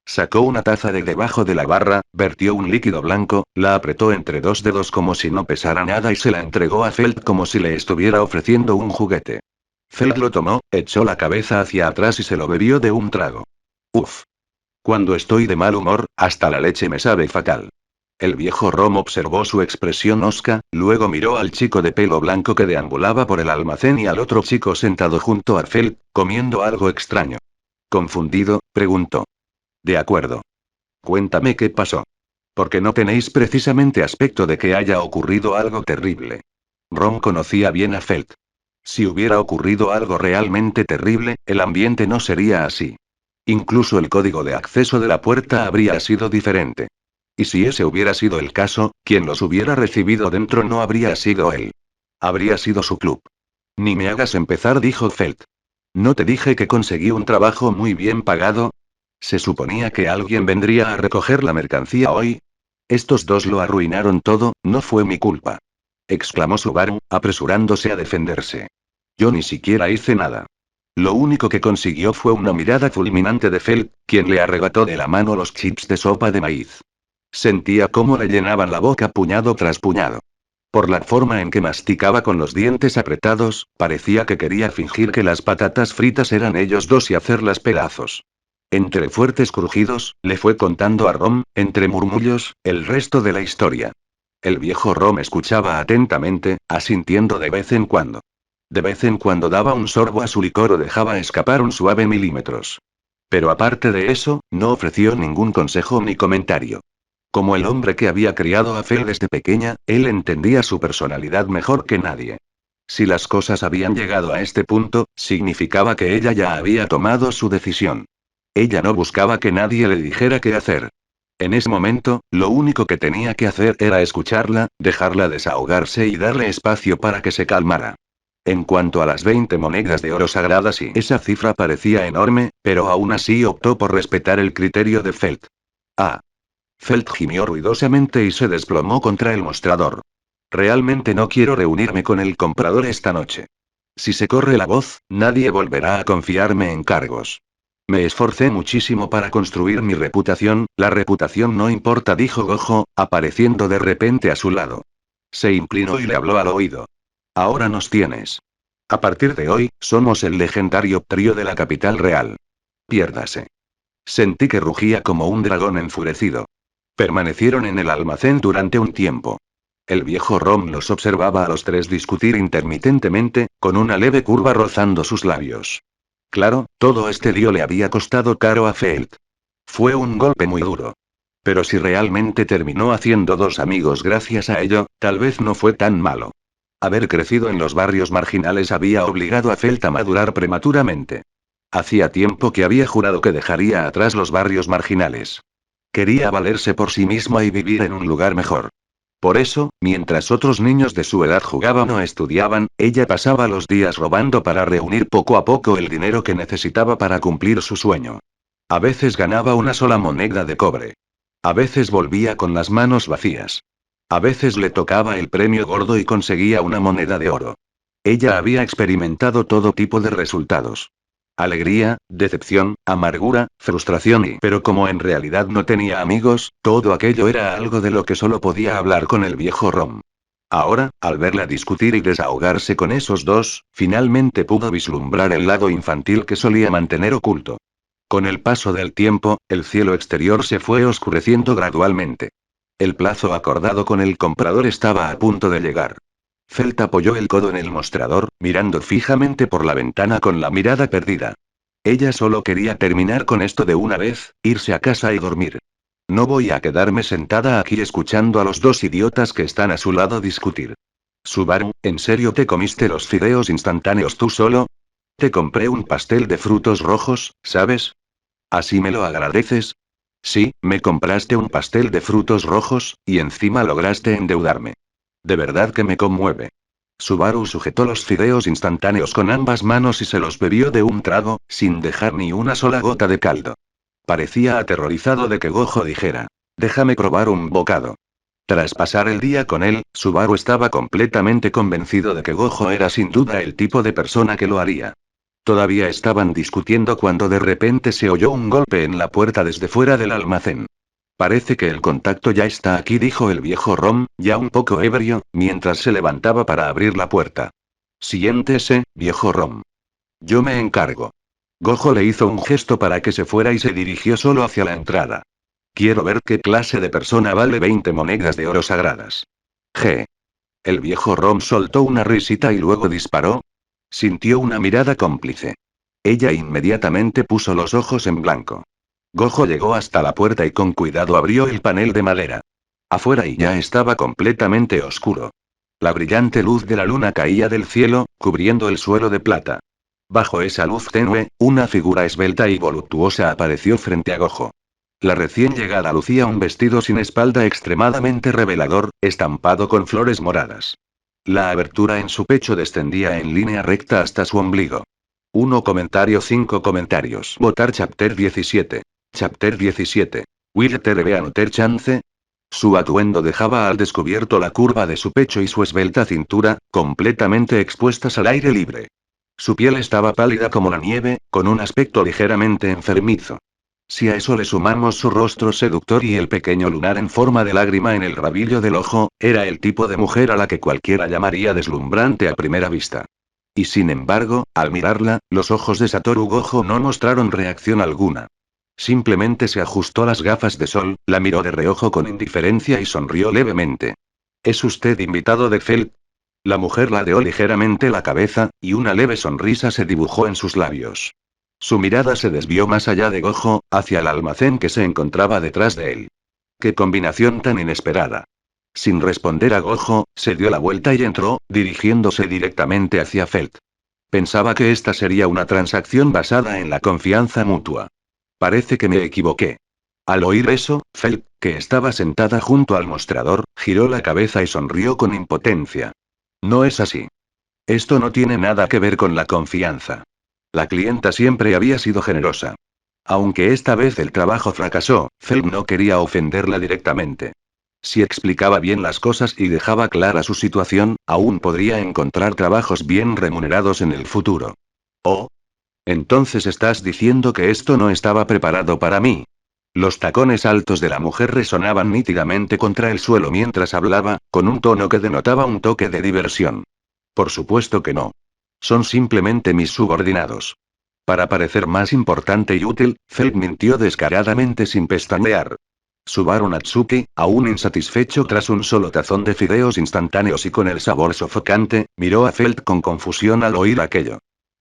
Sacó una taza de debajo de la barra, vertió un líquido blanco, la apretó entre dos dedos como si no pesara nada y se la entregó a Felt como si le estuviera ofreciendo un juguete. Felt lo tomó, echó la cabeza hacia atrás y se lo bebió de un trago. Uf. Cuando estoy de mal humor, hasta la leche me sabe fatal. El viejo Rom observó su expresión hosca, luego miró al chico de pelo blanco que deambulaba por el almacén y al otro chico sentado junto a Felt, comiendo algo extraño. Confundido, preguntó. De acuerdo. Cuéntame qué pasó. Porque no tenéis precisamente aspecto de que haya ocurrido algo terrible. Rom conocía bien a Felt. Si hubiera ocurrido algo realmente terrible, el ambiente no sería así. Incluso el código de acceso de la puerta habría sido diferente. Y si ese hubiera sido el caso, quien los hubiera recibido dentro no habría sido él. Habría sido su club. Ni me hagas empezar, dijo Felt. ¿No te dije que conseguí un trabajo muy bien pagado? ¿Se suponía que alguien vendría a recoger la mercancía hoy? Estos dos lo arruinaron todo, no fue mi culpa. Exclamó Subaru, apresurándose a defenderse. Yo ni siquiera hice nada. Lo único que consiguió fue una mirada fulminante de Felt, quien le arrebató de la mano los chips de sopa de maíz. Sentía cómo le llenaban la boca puñado tras puñado. Por la forma en que masticaba con los dientes apretados, parecía que quería fingir que las patatas fritas eran ellos dos y hacerlas pedazos. Entre fuertes crujidos, le fue contando a Rom, entre murmullos, el resto de la historia. El viejo Rom escuchaba atentamente, asintiendo de vez en cuando. De vez en cuando daba un sorbo a su licor o dejaba escapar un suave milímetros. Pero aparte de eso, no ofreció ningún consejo ni comentario. Como el hombre que había criado a Fel desde pequeña, él entendía su personalidad mejor que nadie. Si las cosas habían llegado a este punto, significaba que ella ya había tomado su decisión. Ella no buscaba que nadie le dijera qué hacer. En ese momento, lo único que tenía que hacer era escucharla, dejarla desahogarse y darle espacio para que se calmara. En cuanto a las 20 monedas de oro sagradas, y esa cifra parecía enorme, pero aún así optó por respetar el criterio de Felt. Ah. Felt gimió ruidosamente y se desplomó contra el mostrador. Realmente no quiero reunirme con el comprador esta noche. Si se corre la voz, nadie volverá a confiarme en cargos. Me esforcé muchísimo para construir mi reputación, la reputación no importa, dijo Gojo, apareciendo de repente a su lado. Se inclinó y le habló al oído. Ahora nos tienes. A partir de hoy, somos el legendario trío de la capital real. Piérdase. Sentí que rugía como un dragón enfurecido. Permanecieron en el almacén durante un tiempo. El viejo Rom los observaba a los tres discutir intermitentemente, con una leve curva rozando sus labios. Claro, todo este lío le había costado caro a Felt. Fue un golpe muy duro. Pero si realmente terminó haciendo dos amigos gracias a ello, tal vez no fue tan malo. Haber crecido en los barrios marginales había obligado a Felt a madurar prematuramente. Hacía tiempo que había jurado que dejaría atrás los barrios marginales. Quería valerse por sí misma y vivir en un lugar mejor. Por eso, mientras otros niños de su edad jugaban o estudiaban, ella pasaba los días robando para reunir poco a poco el dinero que necesitaba para cumplir su sueño. A veces ganaba una sola moneda de cobre. A veces volvía con las manos vacías. A veces le tocaba el premio gordo y conseguía una moneda de oro. Ella había experimentado todo tipo de resultados. Alegría, decepción, amargura, frustración pero como en realidad no tenía amigos, todo aquello era algo de lo que solo podía hablar con el viejo Rom. Ahora, al verla discutir y desahogarse con esos dos, finalmente pudo vislumbrar el lado infantil que solía mantener oculto. Con el paso del tiempo, el cielo exterior se fue oscureciendo gradualmente. El plazo acordado con el comprador estaba a punto de llegar. Felt apoyó el codo en el mostrador, mirando fijamente por la ventana con la mirada perdida. Ella solo quería terminar con esto de una vez, irse a casa y dormir. No voy a quedarme sentada aquí escuchando a los dos idiotas que están a su lado discutir. Subaru, ¿en serio te comiste los fideos instantáneos tú solo? Te compré un pastel de frutos rojos, ¿sabes? ¿Así me lo agradeces? Sí, me compraste un pastel de frutos rojos, y encima lograste endeudarme. De verdad que me conmueve. Subaru sujetó los fideos instantáneos con ambas manos y se los bebió de un trago, sin dejar ni una sola gota de caldo. Parecía aterrorizado de que Gojo dijera: déjame probar un bocado. Tras pasar el día con él, Subaru estaba completamente convencido de que Gojo era sin duda el tipo de persona que lo haría. Todavía estaban discutiendo cuando de repente se oyó un golpe en la puerta desde fuera del almacén. Parece que el contacto ya está aquí, dijo el viejo Rom, ya un poco ebrio, mientras se levantaba para abrir la puerta. Siéntese, viejo Rom. Yo me encargo. Gojo le hizo un gesto para que se fuera y se dirigió solo hacia la entrada. Quiero ver qué clase de persona vale 20 monedas de oro sagradas. G. El viejo Rom soltó una risita y luego disparó. Sintió una mirada cómplice. Ella inmediatamente puso los ojos en blanco. Gojo llegó hasta la puerta y con cuidado abrió el panel de madera. Afuera y ya estaba completamente oscuro. La brillante luz de la luna caía del cielo, cubriendo el suelo de plata. Bajo esa luz tenue, una figura esbelta y voluptuosa apareció frente a Gojo. La recién llegada lucía un vestido sin espalda extremadamente revelador, estampado con flores moradas. La abertura en su pecho descendía en línea recta hasta su ombligo. 5 comentarios. Votar Chapter 17. Chapter 17. Will Terebe anoter chance. Su atuendo dejaba al descubierto la curva de su pecho y su esbelta cintura, completamente expuestas al aire libre. Su piel estaba pálida como la nieve, con un aspecto ligeramente enfermizo. Si a eso le sumamos su rostro seductor y el pequeño lunar en forma de lágrima en el rabillo del ojo, era el tipo de mujer a la que cualquiera llamaría deslumbrante a primera vista. Y sin embargo, al mirarla, los ojos de Satoru Gojo no mostraron reacción alguna. Simplemente se ajustó las gafas de sol, la miró de reojo con indiferencia y sonrió levemente. ¿Es usted invitado de Felt? La mujer ladeó ligeramente la cabeza, y una leve sonrisa se dibujó en sus labios. Su mirada se desvió más allá de Gojo, hacia el almacén que se encontraba detrás de él. ¡Qué combinación tan inesperada! Sin responder a Gojo, se dio la vuelta y entró, dirigiéndose directamente hacia Felt. Pensaba que esta sería una transacción basada en la confianza mutua. Parece que me equivoqué. Al oír eso, Felt, que estaba sentada junto al mostrador, giró la cabeza y sonrió con impotencia. No es así. Esto no tiene nada que ver con la confianza. La clienta siempre había sido generosa. Aunque esta vez el trabajo fracasó, Felt no quería ofenderla directamente. Si explicaba bien las cosas y dejaba clara su situación, aún podría encontrar trabajos bien remunerados en el futuro. Oh. Entonces estás diciendo que esto no estaba preparado para mí. Los tacones altos de la mujer resonaban nítidamente contra el suelo mientras hablaba, con un tono que denotaba un toque de diversión. Por supuesto que no. Son simplemente mis subordinados. Para parecer más importante y útil, Felt mintió descaradamente sin pestañear. Subaru Natsuki, aún insatisfecho tras un solo tazón de fideos instantáneos y con el sabor sofocante, miró a Felt con confusión al oír aquello.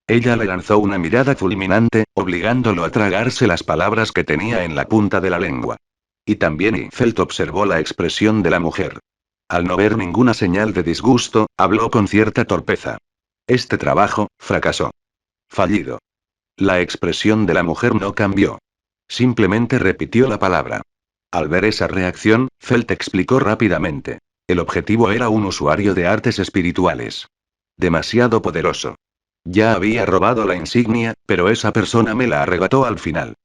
Ella le lanzó una mirada fulminante, obligándolo a tragarse las palabras que tenía en la punta de la lengua. Y también Felt observó la expresión de la mujer. Al no ver ninguna señal de disgusto, habló con cierta torpeza. Este trabajo, fracasó. Fallido. La expresión de la mujer no cambió. Simplemente repitió la palabra. Al ver esa reacción, Felt explicó rápidamente. El objetivo era un usuario de artes espirituales. Demasiado poderoso. Ya había robado la insignia, pero esa persona me la arrebató al final.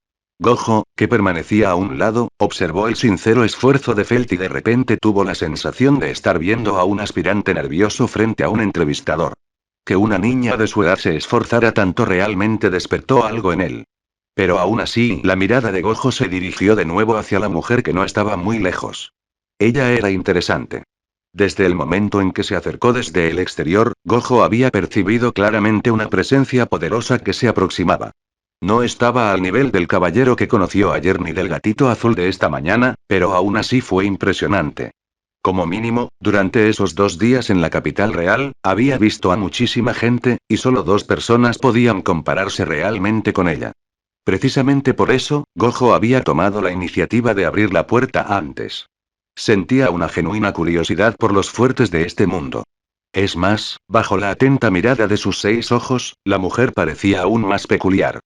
Gojo, que permanecía a un lado, observó el sincero esfuerzo de Felt y de repente tuvo la sensación de estar viendo a un aspirante nervioso frente a un entrevistador. Que una niña de su edad se esforzara tanto realmente despertó algo en él. Pero aún así, la mirada de Gojo se dirigió de nuevo hacia la mujer que no estaba muy lejos. Ella era interesante. Desde el momento en que se acercó desde el exterior, Gojo había percibido claramente una presencia poderosa que se aproximaba. No estaba al nivel del caballero que conoció ayer ni del gatito azul de esta mañana, pero aún así fue impresionante. Como mínimo, durante esos 2 días en la capital real, había visto a muchísima gente, y solo 2 personas podían compararse realmente con ella. Precisamente por eso, Gojo había tomado la iniciativa de abrir la puerta antes. Sentía una genuina curiosidad por los fuertes de este mundo. Es más, bajo la atenta mirada de sus 6 ojos, la mujer parecía aún más peculiar.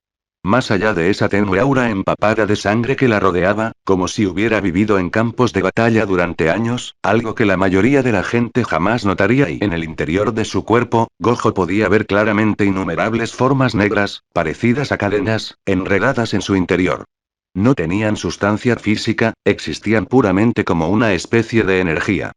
Más allá de esa tenue aura empapada de sangre que la rodeaba, como si hubiera vivido en campos de batalla durante años, algo que la mayoría de la gente jamás notaría, y en el interior de su cuerpo, Gojo podía ver claramente innumerables formas negras, parecidas a cadenas, enredadas en su interior. No tenían sustancia física, existían puramente como una especie de energía.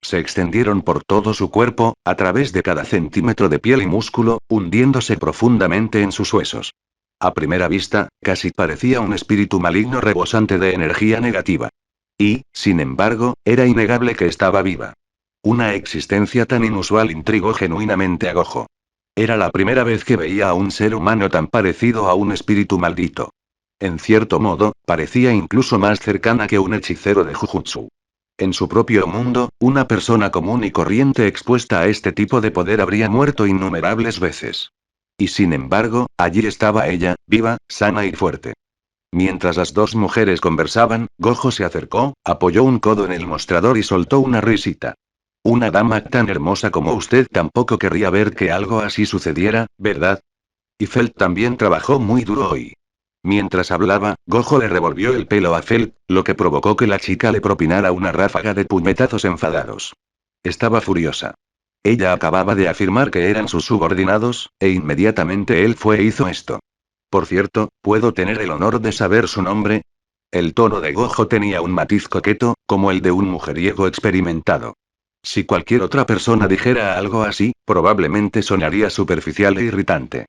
Se extendieron por todo su cuerpo, a través de cada centímetro de piel y músculo, hundiéndose profundamente en sus huesos. A primera vista, casi parecía un espíritu maligno rebosante de energía negativa. Y, sin embargo, era innegable que estaba viva. Una existencia tan inusual intrigó genuinamente a Gojo. Era la primera vez que veía a un ser humano tan parecido a un espíritu maldito. En cierto modo, parecía incluso más cercana que un hechicero de Jujutsu. En su propio mundo, una persona común y corriente expuesta a este tipo de poder habría muerto innumerables veces. Y sin embargo, allí estaba ella, viva, sana y fuerte. Mientras las 2 mujeres conversaban, Gojo se acercó, apoyó un codo en el mostrador y soltó una risita. Una dama tan hermosa como usted tampoco querría ver que algo así sucediera, ¿verdad? Y Felt también trabajó muy duro hoy. Mientras hablaba, Gojo le revolvió el pelo a Felt, lo que provocó que la chica le propinara una ráfaga de puñetazos enfadados. Estaba furiosa. Ella acababa de afirmar que eran sus subordinados, e inmediatamente él fue e hizo esto. Por cierto, ¿puedo tener el honor de saber su nombre? El tono de Gojo tenía un matiz coqueto, como el de un mujeriego experimentado. Si cualquier otra persona dijera algo así, probablemente sonaría superficial e irritante.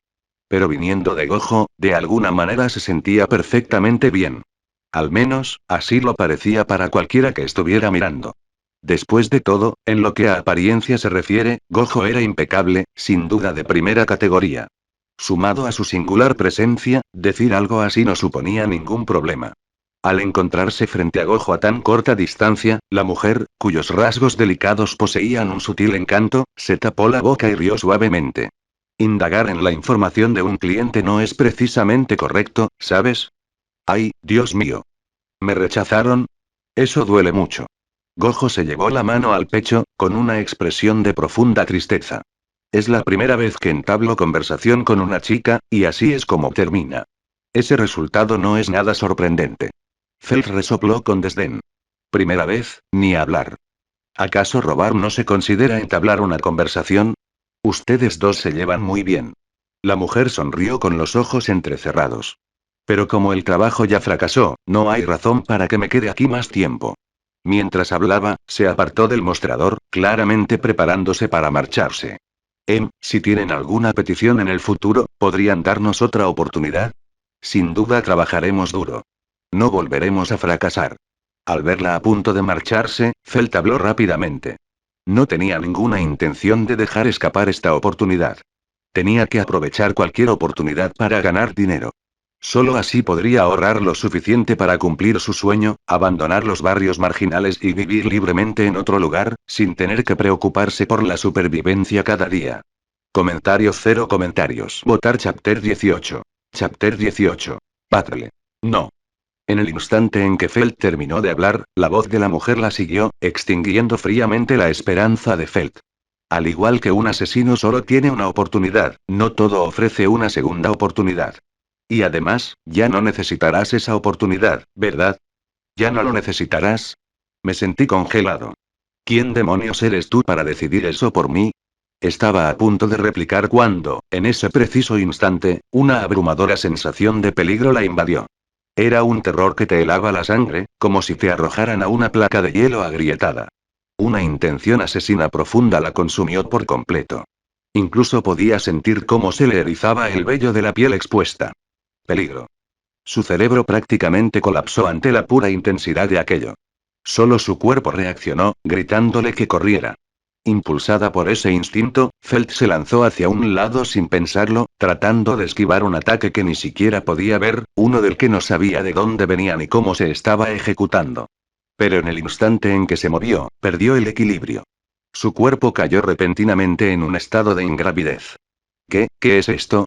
Pero viniendo de Gojo, de alguna manera se sentía perfectamente bien. Al menos, así lo parecía para cualquiera que estuviera mirando. Después de todo, en lo que a apariencia se refiere, Gojo era impecable, sin duda de primera categoría. Sumado a su singular presencia, decir algo así no suponía ningún problema. Al encontrarse frente a Gojo a tan corta distancia, la mujer, cuyos rasgos delicados poseían un sutil encanto, se tapó la boca y rió suavemente. Indagar en la información de un cliente no es precisamente correcto, ¿sabes? ¡Ay, Dios mío! ¿Me rechazaron? Eso duele mucho. Gojo se llevó la mano al pecho, con una expresión de profunda tristeza. Es la primera vez que entablo conversación con una chica, y así es como termina. Ese resultado no es nada sorprendente. Felt resopló con desdén. Primera vez, ni hablar. ¿Acaso robar no se considera entablar una conversación? Ustedes dos se llevan muy bien. La mujer sonrió con los ojos entrecerrados. Pero como el trabajo ya fracasó, no hay razón para que me quede aquí más tiempo. Mientras hablaba, se apartó del mostrador, claramente preparándose para marcharse. Si tienen alguna petición en el futuro, ¿podrían darnos otra oportunidad? Sin duda trabajaremos duro. No volveremos a fracasar. Al verla a punto de marcharse, Felt habló rápidamente. No tenía ninguna intención de dejar escapar esta oportunidad. Tenía que aprovechar cualquier oportunidad para ganar dinero. Solo así podría ahorrar lo suficiente para cumplir su sueño, abandonar los barrios marginales y vivir libremente en otro lugar, sin tener que preocuparse por la supervivencia cada día. Comentario cero comentarios. Votar Chapter 18. Chapter 18. Patrle. No. En el instante en que Felt terminó de hablar, la voz de la mujer la siguió, extinguiendo fríamente la esperanza de Felt. Al igual que un asesino solo tiene una oportunidad, no todo ofrece una segunda oportunidad. Y además, ya no necesitarás esa oportunidad, ¿verdad? ¿Ya no lo necesitarás? Me sentí congelado. ¿Quién demonios eres tú para decidir eso por mí? Estaba a punto de replicar cuando, en ese preciso instante, una abrumadora sensación de peligro la invadió. Era un terror que te helaba la sangre, como si te arrojaran a una placa de hielo agrietada. Una intención asesina profunda la consumió por completo. Incluso podía sentir cómo se le erizaba el vello de la piel expuesta. Peligro. Su cerebro prácticamente colapsó ante la pura intensidad de aquello. Solo su cuerpo reaccionó, gritándole que corriera. Impulsada por ese instinto, Felt se lanzó hacia un lado sin pensarlo, tratando de esquivar un ataque que ni siquiera podía ver, uno del que no sabía de dónde venía ni cómo se estaba ejecutando. Pero en el instante en que se movió, perdió el equilibrio. Su cuerpo cayó repentinamente en un estado de ingravidez. ¿Qué es esto?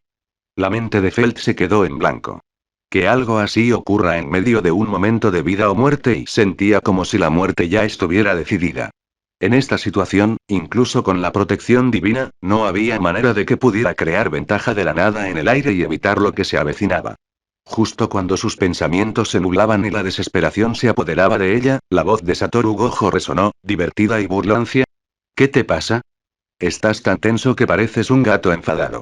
La mente de Felt se quedó en blanco. Que algo así ocurra en medio de un momento de vida o muerte y sentía como si la muerte ya estuviera decidida. En esta situación, incluso con la protección divina, no había manera de que pudiera crear ventaja de la nada en el aire y evitar lo que se avecinaba. Justo cuando sus pensamientos se nublaban y la desesperación se apoderaba de ella, la voz de Satoru Gojo resonó, divertida y burlancia. ¿Qué te pasa? Estás tan tenso que pareces un gato enfadado.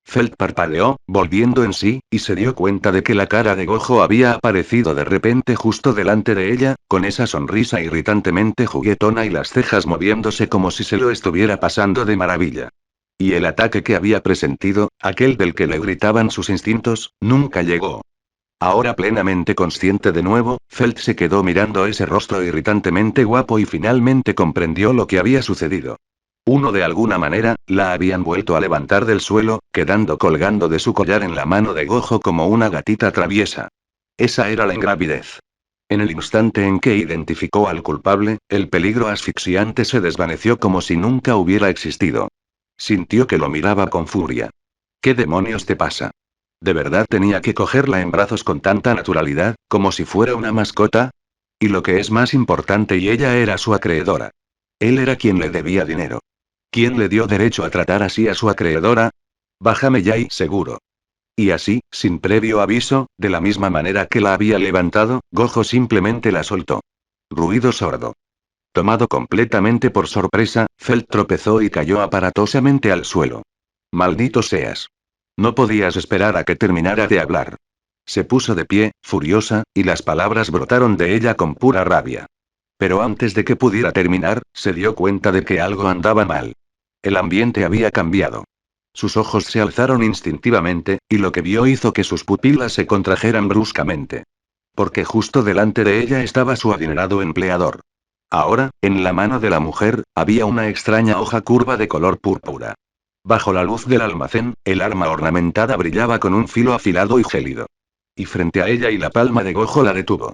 Felt parpadeó, volviendo en sí, y se dio cuenta de que la cara de Gojo había aparecido de repente justo delante de ella, con esa sonrisa irritantemente juguetona y las cejas moviéndose como si se lo estuviera pasando de maravilla. Y el ataque que había presentido, aquel del que le gritaban sus instintos, nunca llegó. Ahora plenamente consciente de nuevo, Felt se quedó mirando ese rostro irritantemente guapo y finalmente comprendió lo que había sucedido. Uno de alguna manera, la habían vuelto a levantar del suelo, quedando colgando de su collar en la mano de Gojo como una gatita traviesa. Esa era la ingravidez. En el instante en que identificó al culpable, el peligro asfixiante se desvaneció como si nunca hubiera existido. Sintió que lo miraba con furia. ¿Qué demonios te pasa? ¿De verdad tenía que cogerla en brazos con tanta naturalidad, como si fuera una mascota? Y lo que es más importante, y ella era su acreedora. Él era quien le debía dinero. ¿Quién le dio derecho a tratar así a su acreedora? Bájame ya y seguro. Y así, sin previo aviso, de la misma manera que la había levantado, Gojo simplemente la soltó. Ruido sordo. Tomado completamente por sorpresa, Felt tropezó y cayó aparatosamente al suelo. Maldito seas. No podías esperar a que terminara de hablar. Se puso de pie, furiosa, y las palabras brotaron de ella con pura rabia. Pero antes de que pudiera terminar, se dio cuenta de que algo andaba mal. El ambiente había cambiado. Sus ojos se alzaron instintivamente, y lo que vio hizo que sus pupilas se contrajeran bruscamente. Porque justo delante de ella estaba su adinerado empleador. Ahora, en la mano de la mujer, había una extraña hoja curva de color púrpura. Bajo la luz del almacén, el arma ornamentada brillaba con un filo afilado y gélido. Y frente a ella y la palma de Gojo la detuvo.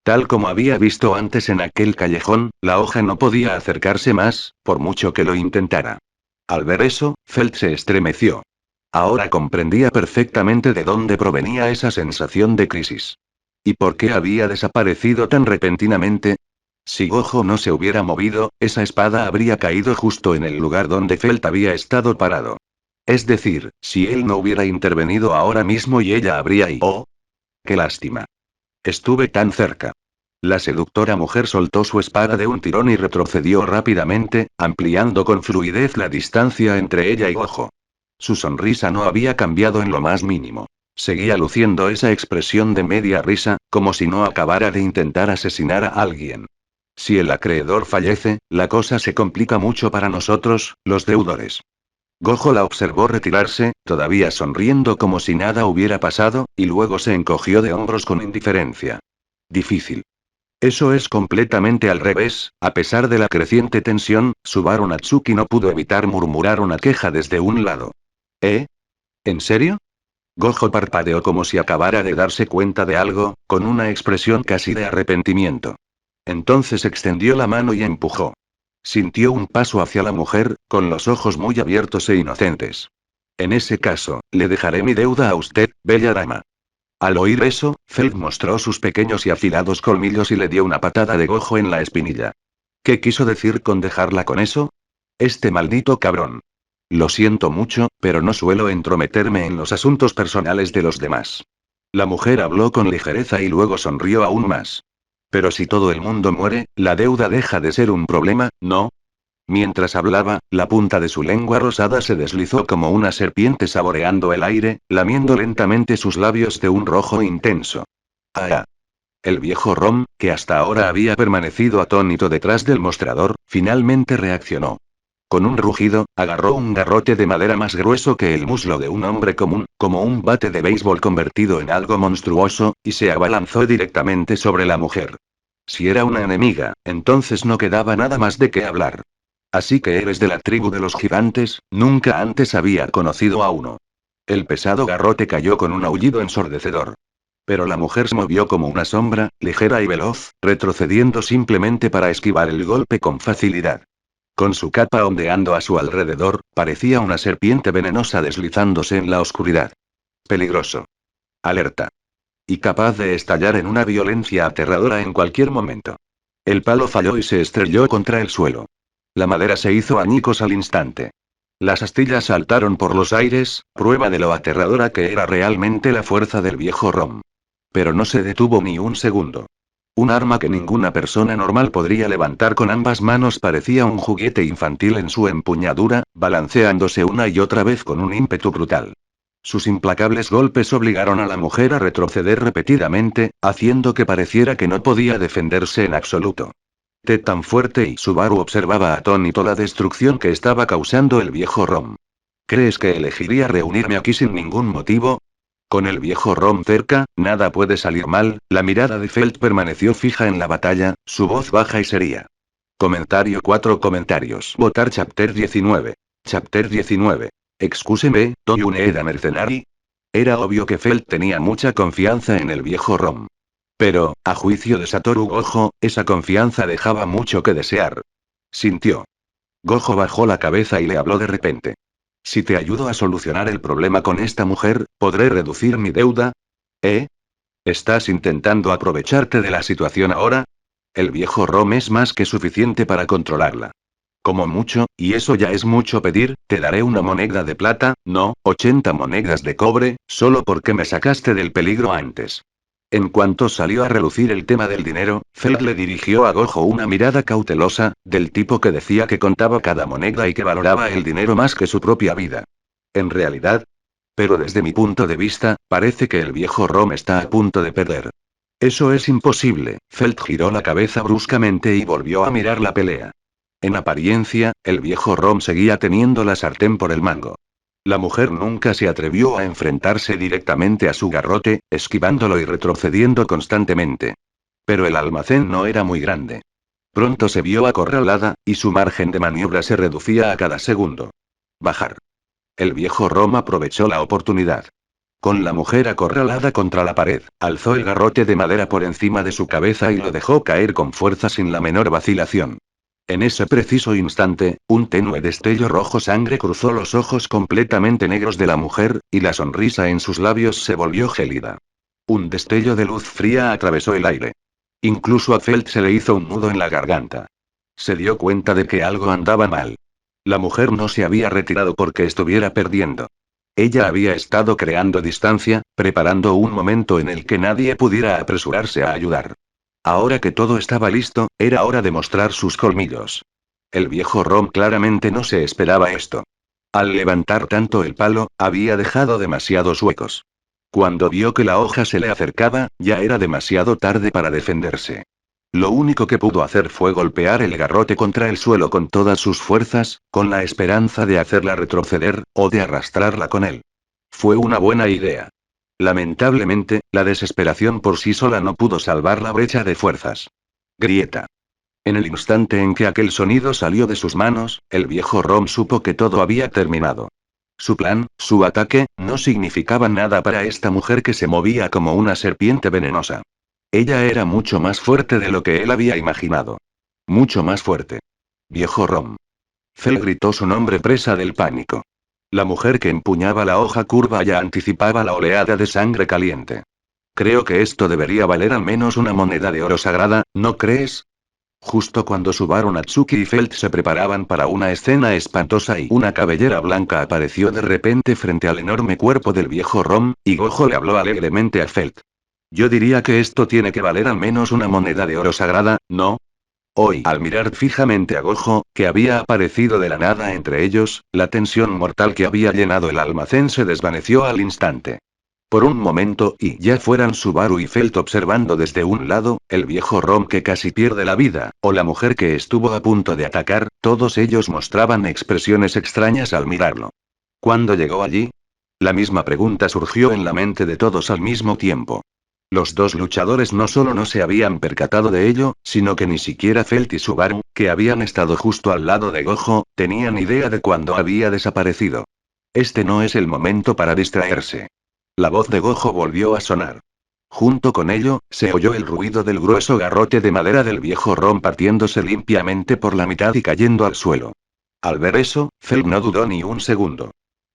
Tal como había visto antes en aquel callejón, la hoja no podía acercarse más, por mucho que lo intentara. Al ver eso, Felt se estremeció. Ahora comprendía perfectamente de dónde provenía esa sensación de crisis. ¿Y por qué había desaparecido tan repentinamente? Si Gojo no se hubiera movido, esa espada habría caído justo en el lugar donde Felt había estado parado. Es decir, si él no hubiera intervenido ahora mismo y ella habría ido. ¡Oh! ¡Qué lástima! Estuve tan cerca. La seductora mujer soltó su espada de un tirón y retrocedió rápidamente, ampliando con fluidez la distancia entre ella y Gojo. Su sonrisa no había cambiado en lo más mínimo. Seguía luciendo esa expresión de media risa, como si no acabara de intentar asesinar a alguien. Si el acreedor fallece, la cosa se complica mucho para nosotros, los deudores. Gojo la observó retirarse, todavía sonriendo como si nada hubiera pasado, y luego se encogió de hombros con indiferencia. Difícil. Eso es completamente al revés, a pesar de la creciente tensión, Subaru Natsuki no pudo evitar murmurar una queja desde un lado. ¿Eh? ¿En serio? Gojo parpadeó como si acabara de darse cuenta de algo, con una expresión casi de arrepentimiento. Entonces extendió la mano y empujó. Sintió un paso hacia la mujer, con los ojos muy abiertos e inocentes. En ese caso, le dejaré mi deuda a usted, bella dama. Al oír eso, Feld mostró sus pequeños y afilados colmillos y le dio una patada de Gojo en la espinilla. ¿Qué quiso decir con dejarla con eso? Este maldito cabrón. Lo siento mucho, pero no suelo entrometerme en los asuntos personales de los demás. La mujer habló con ligereza y luego sonrió aún más. Pero si todo el mundo muere, la deuda deja de ser un problema, ¿no? Mientras hablaba, la punta de su lengua rosada se deslizó como una serpiente saboreando el aire, lamiendo lentamente sus labios de un rojo intenso. ¡Ah! El viejo Rom, que hasta ahora había permanecido atónito detrás del mostrador, finalmente reaccionó. Con un rugido, agarró un garrote de madera más grueso que el muslo de un hombre común, como un bate de béisbol convertido en algo monstruoso, y se abalanzó directamente sobre la mujer. Si era una enemiga, entonces no quedaba nada más de qué hablar. Así que eres de la tribu de los gigantes, nunca antes había conocido a uno. El pesado garrote cayó con un aullido ensordecedor. Pero la mujer se movió como una sombra, ligera y veloz, retrocediendo simplemente para esquivar el golpe con facilidad. Con su capa ondeando a su alrededor, parecía una serpiente venenosa deslizándose en la oscuridad. Peligroso. Alerta. Y capaz de estallar en una violencia aterradora en cualquier momento. El palo falló y se estrelló contra el suelo. La madera se hizo añicos al instante. Las astillas saltaron por los aires, prueba de lo aterradora que era realmente la fuerza del viejo Rom. Pero no se detuvo ni un segundo. Un arma que ninguna persona normal podría levantar con ambas manos parecía un juguete infantil en su empuñadura, balanceándose una y otra vez con un ímpetu brutal. Sus implacables golpes obligaron a la mujer a retroceder repetidamente, haciendo que pareciera que no podía defenderse en absoluto. Tan fuerte y Subaru observaba atónito la destrucción que estaba causando el viejo Rom. ¿Crees que elegiría reunirme aquí sin ningún motivo? Con el viejo Rom cerca, nada puede salir mal. La mirada de Felt permaneció fija en la batalla, su voz baja y seria. Comentario 4 comentarios. Votar Chapter 19. Chapter 19. Excúseme, ¿soy un Eda mercenari? Era obvio que Felt tenía mucha confianza en el viejo Rom. Pero, a juicio de Satoru Gojo, esa confianza dejaba mucho que desear. Sintió. Gojo bajó la cabeza y le habló de repente. Si te ayudo a solucionar el problema con esta mujer, ¿podré reducir mi deuda? ¿Eh? ¿Estás intentando aprovecharte de la situación ahora? El viejo Rom es más que suficiente para controlarla. Como mucho, y eso ya es mucho pedir, te daré una moneda de plata, no, 80 monedas de cobre, solo porque me sacaste del peligro antes. En cuanto salió a relucir el tema del dinero, Feld le dirigió a Gojo una mirada cautelosa, del tipo que decía que contaba cada moneda y que valoraba el dinero más que su propia vida. En realidad. Pero desde mi punto de vista, parece que el viejo Rom está a punto de perder. Eso es imposible. Feld giró la cabeza bruscamente y volvió a mirar la pelea. En apariencia, el viejo Rom seguía teniendo la sartén por el mango. La mujer nunca se atrevió a enfrentarse directamente a su garrote, esquivándolo y retrocediendo constantemente. Pero el almacén no era muy grande. Pronto se vio acorralada, y su margen de maniobra se reducía a cada segundo. Bajar. El viejo Rom aprovechó la oportunidad. Con la mujer acorralada contra la pared, alzó el garrote de madera por encima de su cabeza y lo dejó caer con fuerza sin la menor vacilación. En ese preciso instante, un tenue destello rojo sangre cruzó los ojos completamente negros de la mujer, y la sonrisa en sus labios se volvió gélida. Un destello de luz fría atravesó el aire. Incluso a Felt se le hizo un nudo en la garganta. Se dio cuenta de que algo andaba mal. La mujer no se había retirado porque estuviera perdiendo. Ella había estado creando distancia, preparando un momento en el que nadie pudiera apresurarse a ayudar. Ahora que todo estaba listo, era hora de mostrar sus colmillos. El viejo Rom claramente no se esperaba esto. Al levantar tanto el palo, había dejado demasiados huecos. Cuando vio que la hoja se le acercaba, ya era demasiado tarde para defenderse. Lo único que pudo hacer fue golpear el garrote contra el suelo con todas sus fuerzas, con la esperanza de hacerla retroceder, o de arrastrarla con él. Fue una buena idea. Lamentablemente, la desesperación por sí sola no pudo salvar la brecha de fuerzas. Grieta. En el instante en que aquel sonido salió de sus manos, el viejo Rom supo que todo había terminado. Su plan, su ataque, no significaba nada para esta mujer que se movía como una serpiente venenosa. Ella era mucho más fuerte de lo que él había imaginado. Mucho más fuerte. Viejo Rom. Fel gritó su nombre presa del pánico. La mujer que empuñaba la hoja curva ya anticipaba la oleada de sangre caliente. Creo que esto debería valer al menos una moneda de oro sagrada, ¿no crees? Justo cuando Subaru Natsuki y Felt se preparaban para una escena espantosa y una cabellera blanca apareció de repente frente al enorme cuerpo del viejo Rom, y Gojo le habló alegremente a Felt. Yo diría que esto tiene que valer al menos una moneda de oro sagrada, ¿no? Hoy, al mirar fijamente a Gojo, que había aparecido de la nada entre ellos, la tensión mortal que había llenado el almacén se desvaneció al instante. Por un momento, y ya fueran Subaru y Felt observando desde un lado, el viejo Rom que casi pierde la vida, o la mujer que estuvo a punto de atacar, todos ellos mostraban expresiones extrañas al mirarlo. ¿Cuándo llegó allí? La misma pregunta surgió en la mente de todos al mismo tiempo. Los dos luchadores no solo no se habían percatado de ello, sino que ni siquiera Felt y Subaru, que habían estado justo al lado de Gojo, tenían idea de cuándo había desaparecido. Este no es el momento para distraerse. La voz de Gojo volvió a sonar. Junto con ello, se oyó el ruido del grueso garrote de madera del viejo Rom partiéndose limpiamente por la mitad y cayendo al suelo. Al ver eso, Felt no dudó ni un segundo.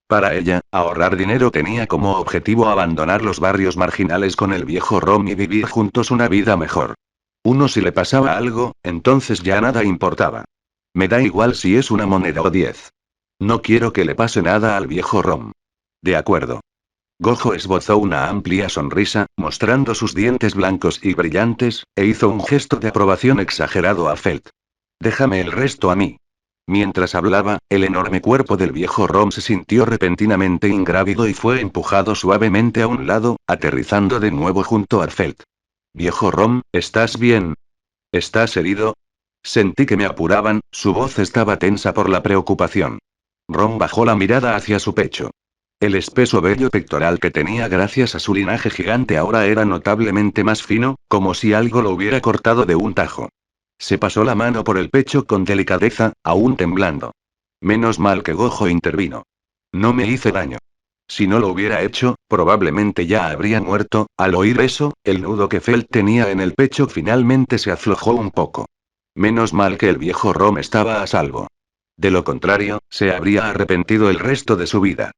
Para ella, ahorrar dinero tenía como objetivo abandonar los barrios marginales con el viejo Rom y vivir juntos una vida mejor. Si le pasaba algo, entonces ya nada importaba. Me da igual si es una moneda o 10. No quiero que le pase nada al viejo Rom. De acuerdo. Gojo esbozó una amplia sonrisa, mostrando sus dientes blancos y brillantes, e hizo un gesto de aprobación exagerado a Felt. Déjame el resto a mí. Mientras hablaba, el enorme cuerpo del viejo Rom se sintió repentinamente ingrávido y fue empujado suavemente a un lado, aterrizando de nuevo junto a Felt. Viejo Rom, ¿estás bien? ¿Estás herido? Sentí que me apuraban, su voz estaba tensa por la preocupación. Rom bajó la mirada hacia su pecho. El espeso vello pectoral que tenía gracias a su linaje gigante ahora era notablemente más fino, como si algo lo hubiera cortado de un tajo. Se pasó la mano por el pecho con delicadeza, aún temblando. Menos mal que Gojo intervino. No me hice daño. Si no lo hubiera hecho, probablemente ya habría muerto. Al oír eso, el nudo que Felt tenía en el pecho finalmente se aflojó un poco. Menos mal que el viejo Rom estaba a salvo. De lo contrario, se habría arrepentido el resto de su vida.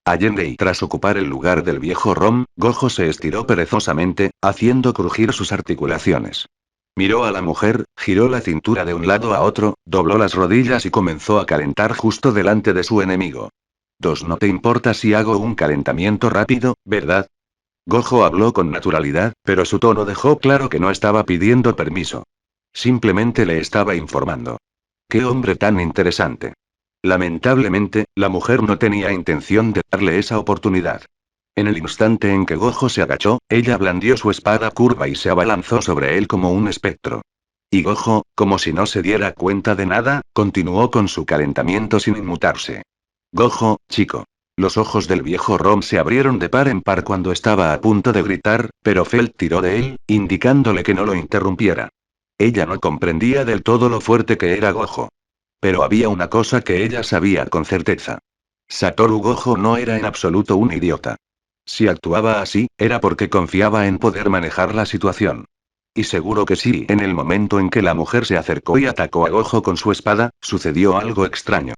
Allende y tras ocupar el lugar del viejo Rom, Gojo se estiró perezosamente, haciendo crujir sus articulaciones. Miró a la mujer, giró la cintura de un lado a otro, dobló las rodillas y comenzó a calentar justo delante de su enemigo. No te importa si hago un calentamiento rápido, ¿verdad? Gojo habló con naturalidad, pero su tono dejó claro que no estaba pidiendo permiso. Simplemente le estaba informando. ¡Qué hombre tan interesante! Lamentablemente, la mujer no tenía intención de darle esa oportunidad. En el instante en que Gojo se agachó, ella blandió su espada curva y se abalanzó sobre él como un espectro. Y Gojo, como si no se diera cuenta de nada, continuó con su calentamiento sin inmutarse. Gojo, chico. Los ojos del viejo Rom se abrieron de par en par cuando estaba a punto de gritar, pero Felt tiró de él, indicándole que no lo interrumpiera. Ella no comprendía del todo lo fuerte que era Gojo. Pero había una cosa que ella sabía con certeza. Satoru Gojo no era en absoluto un idiota. Si actuaba así, era porque confiaba en poder manejar la situación. Y seguro que sí, en el momento en que la mujer se acercó y atacó a Gojo con su espada, sucedió algo extraño.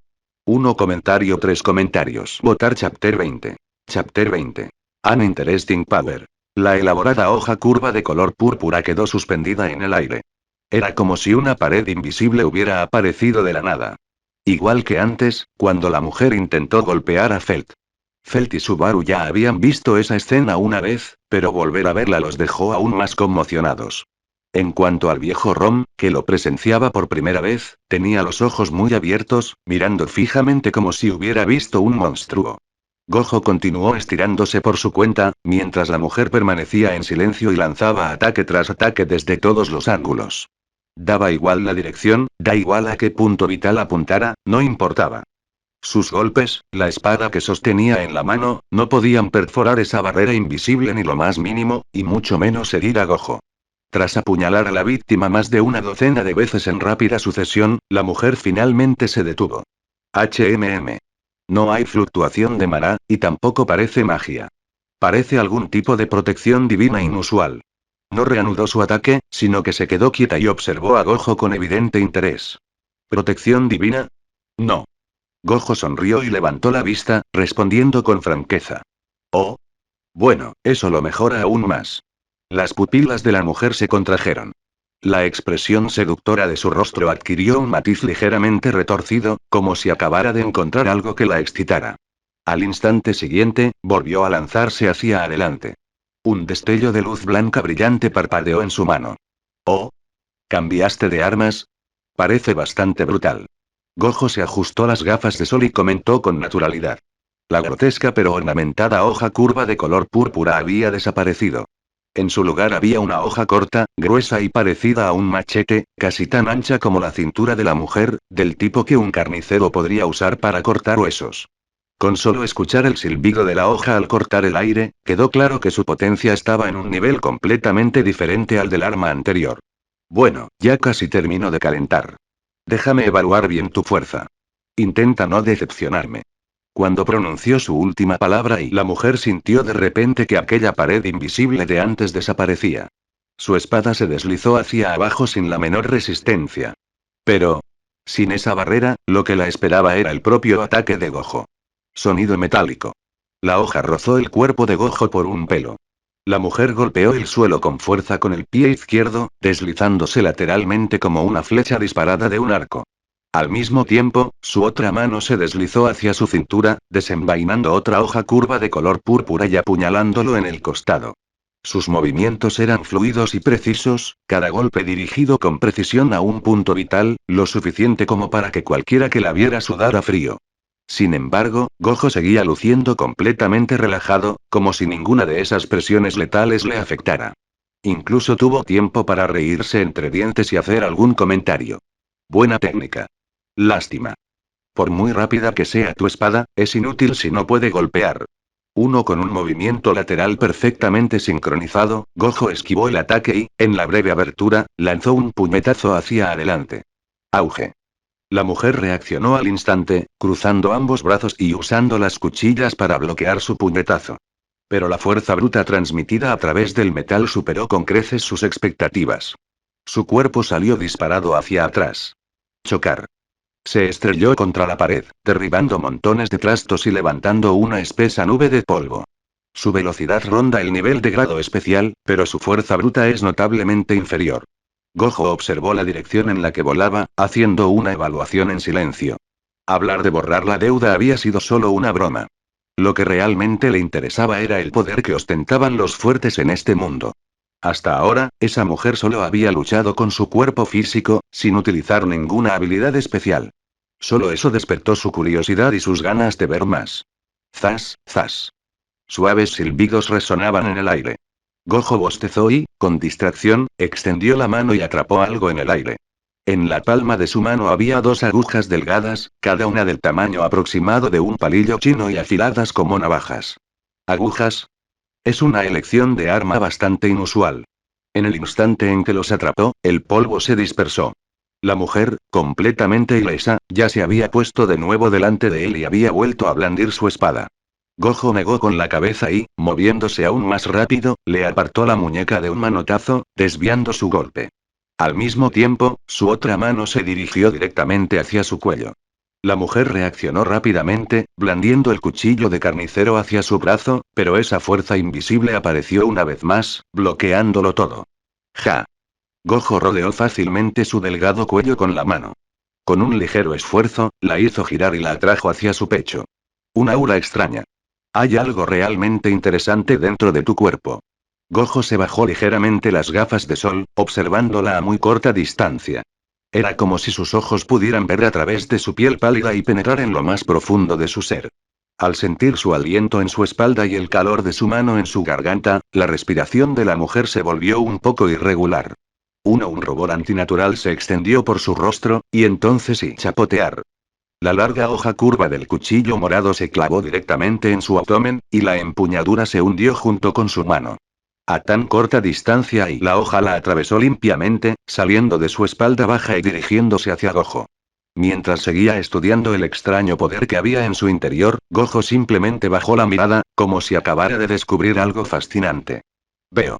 3 comentarios. Votar Chapter 20. Chapter 20. An Interesting Power. La elaborada hoja curva de color púrpura quedó suspendida en el aire. Era como si una pared invisible hubiera aparecido de la nada. Igual que antes, cuando la mujer intentó golpear a Felt. Felt y Subaru ya habían visto esa escena una vez, pero volver a verla los dejó aún más conmocionados. En cuanto al viejo Rom, que lo presenciaba por primera vez, tenía los ojos muy abiertos, mirando fijamente como si hubiera visto un monstruo. Gojo continuó estirándose por su cuenta, mientras la mujer permanecía en silencio y lanzaba ataque tras ataque desde todos los ángulos. Daba igual la dirección, da igual a qué punto vital apuntara, no importaba. Sus golpes, la espada que sostenía en la mano, no podían perforar esa barrera invisible ni lo más mínimo, y mucho menos herir a Gojo. Tras apuñalar a la víctima más de una docena de veces en rápida sucesión, la mujer finalmente se detuvo. No hay fluctuación de maná, y tampoco parece magia. Parece algún tipo de protección divina inusual. No reanudó su ataque, sino que se quedó quieta y observó a Gojo con evidente interés. ¿Protección divina? No. Gojo sonrió y levantó la vista, respondiendo con franqueza. Oh. Bueno, eso lo mejora aún más. Las pupilas de la mujer se contrajeron. La expresión seductora de su rostro adquirió un matiz ligeramente retorcido, como si acabara de encontrar algo que la excitara. Al instante siguiente, volvió a lanzarse hacia adelante. Un destello de luz blanca brillante parpadeó en su mano. Oh, ¿cambiaste de armas? Parece bastante brutal. Gojo se ajustó las gafas de sol y comentó con naturalidad. La grotesca pero ornamentada hoja curva de color púrpura había desaparecido. En su lugar había una hoja corta, gruesa y parecida a un machete, casi tan ancha como la cintura de la mujer, del tipo que un carnicero podría usar para cortar huesos. Con solo escuchar el silbido de la hoja al cortar el aire, quedó claro que su potencia estaba en un nivel completamente diferente al del arma anterior. Bueno, ya casi termino de calentar. Déjame evaluar bien tu fuerza. Intenta no decepcionarme. Cuando pronunció su última palabra y la mujer sintió de repente que aquella pared invisible de antes desaparecía. Su espada se deslizó hacia abajo sin la menor resistencia. Pero, sin esa barrera, lo que la esperaba era el propio ataque de Gojo. Sonido metálico. La hoja rozó el cuerpo de Gojo por un pelo. La mujer golpeó el suelo con fuerza con el pie izquierdo, deslizándose lateralmente como una flecha disparada de un arco. Al mismo tiempo, su otra mano se deslizó hacia su cintura, desenvainando otra hoja curva de color púrpura y apuñalándolo en el costado. Sus movimientos eran fluidos y precisos, cada golpe dirigido con precisión a un punto vital, lo suficiente como para que cualquiera que la viera sudara frío. Sin embargo, Gojo seguía luciendo completamente relajado, como si ninguna de esas presiones letales le afectara. Incluso tuvo tiempo para reírse entre dientes y hacer algún comentario. Buena técnica. Lástima. Por muy rápida que sea tu espada, es inútil si no puede golpear. Uno con un movimiento lateral perfectamente sincronizado, Gojo esquivó el ataque y, en la breve abertura, lanzó un puñetazo hacia adelante. Auge. La mujer reaccionó al instante, cruzando ambos brazos y usando las cuchillas para bloquear su puñetazo. Pero la fuerza bruta transmitida a través del metal superó con creces sus expectativas. Su cuerpo salió disparado hacia atrás. Chocar. Se estrelló contra la pared, derribando montones de trastos y levantando una espesa nube de polvo. Su velocidad ronda el nivel de grado especial, pero su fuerza bruta es notablemente inferior. Gojo observó la dirección en la que volaba, haciendo una evaluación en silencio. Hablar de borrar la deuda había sido solo una broma. Lo que realmente le interesaba era el poder que ostentaban los fuertes en este mundo. Hasta ahora, esa mujer solo había luchado con su cuerpo físico, sin utilizar ninguna habilidad especial. Solo eso despertó su curiosidad y sus ganas de ver más. Zas, zas. Suaves silbidos resonaban en el aire. Gojo bostezó y, con distracción, extendió la mano y atrapó algo en el aire. En la palma de su mano había dos agujas delgadas, cada una del tamaño aproximado de un palillo chino y afiladas como navajas. ¿Agujas? Es una elección de arma bastante inusual. En el instante en que los atrapó, el polvo se dispersó. La mujer, completamente ilesa, ya se había puesto de nuevo delante de él y había vuelto a blandir su espada. Gojo negó con la cabeza y, moviéndose aún más rápido, le apartó la muñeca de un manotazo, desviando su golpe. Al mismo tiempo, su otra mano se dirigió directamente hacia su cuello. La mujer reaccionó rápidamente, blandiendo el cuchillo de carnicero hacia su brazo, pero esa fuerza invisible apareció una vez más, bloqueándolo todo. ¡Ja! Gojo rodeó fácilmente su delgado cuello con la mano. Con un ligero esfuerzo, la hizo girar y la atrajo hacia su pecho. Una aura extraña. Hay algo realmente interesante dentro de tu cuerpo. Gojo se bajó ligeramente las gafas de sol, observándola a muy corta distancia. Era como si sus ojos pudieran ver a través de su piel pálida y penetrar en lo más profundo de su ser. Al sentir su aliento en su espalda y el calor de su mano en su garganta, la respiración de la mujer se volvió un poco irregular. Un rubor antinatural se extendió por su rostro, y entonces sí chapotear. La larga hoja curva del cuchillo morado se clavó directamente en su abdomen, y la empuñadura se hundió junto con su mano. A tan corta distancia y la hoja la atravesó limpiamente, saliendo de su espalda baja y dirigiéndose hacia Gojo. Mientras seguía estudiando el extraño poder que había en su interior, Gojo simplemente bajó la mirada, como si acabara de descubrir algo fascinante. Veo.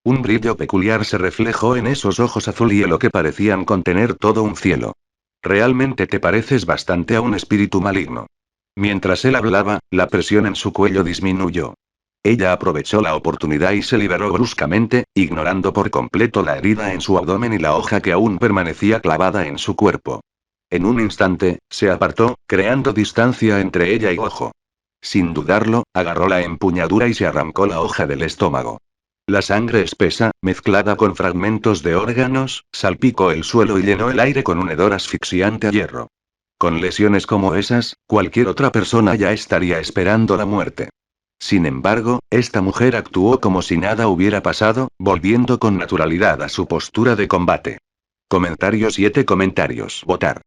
Un brillo peculiar se reflejó en esos ojos azul hielo que parecían contener todo un cielo. Realmente te pareces bastante a un espíritu maligno. Mientras él hablaba, la presión en su cuello disminuyó. Ella aprovechó la oportunidad y se liberó bruscamente, ignorando por completo la herida en su abdomen y la hoja que aún permanecía clavada en su cuerpo. En un instante, se apartó, creando distancia entre ella y Gojo. Sin dudarlo, agarró la empuñadura y se arrancó la hoja del estómago. La sangre espesa, mezclada con fragmentos de órganos, salpicó el suelo y llenó el aire con un hedor asfixiante a hierro. Con lesiones como esas, cualquier otra persona ya estaría esperando la muerte. Sin embargo, esta mujer actuó como si nada hubiera pasado, volviendo con naturalidad a su postura de combate. Comentario 7 comentarios. Votar.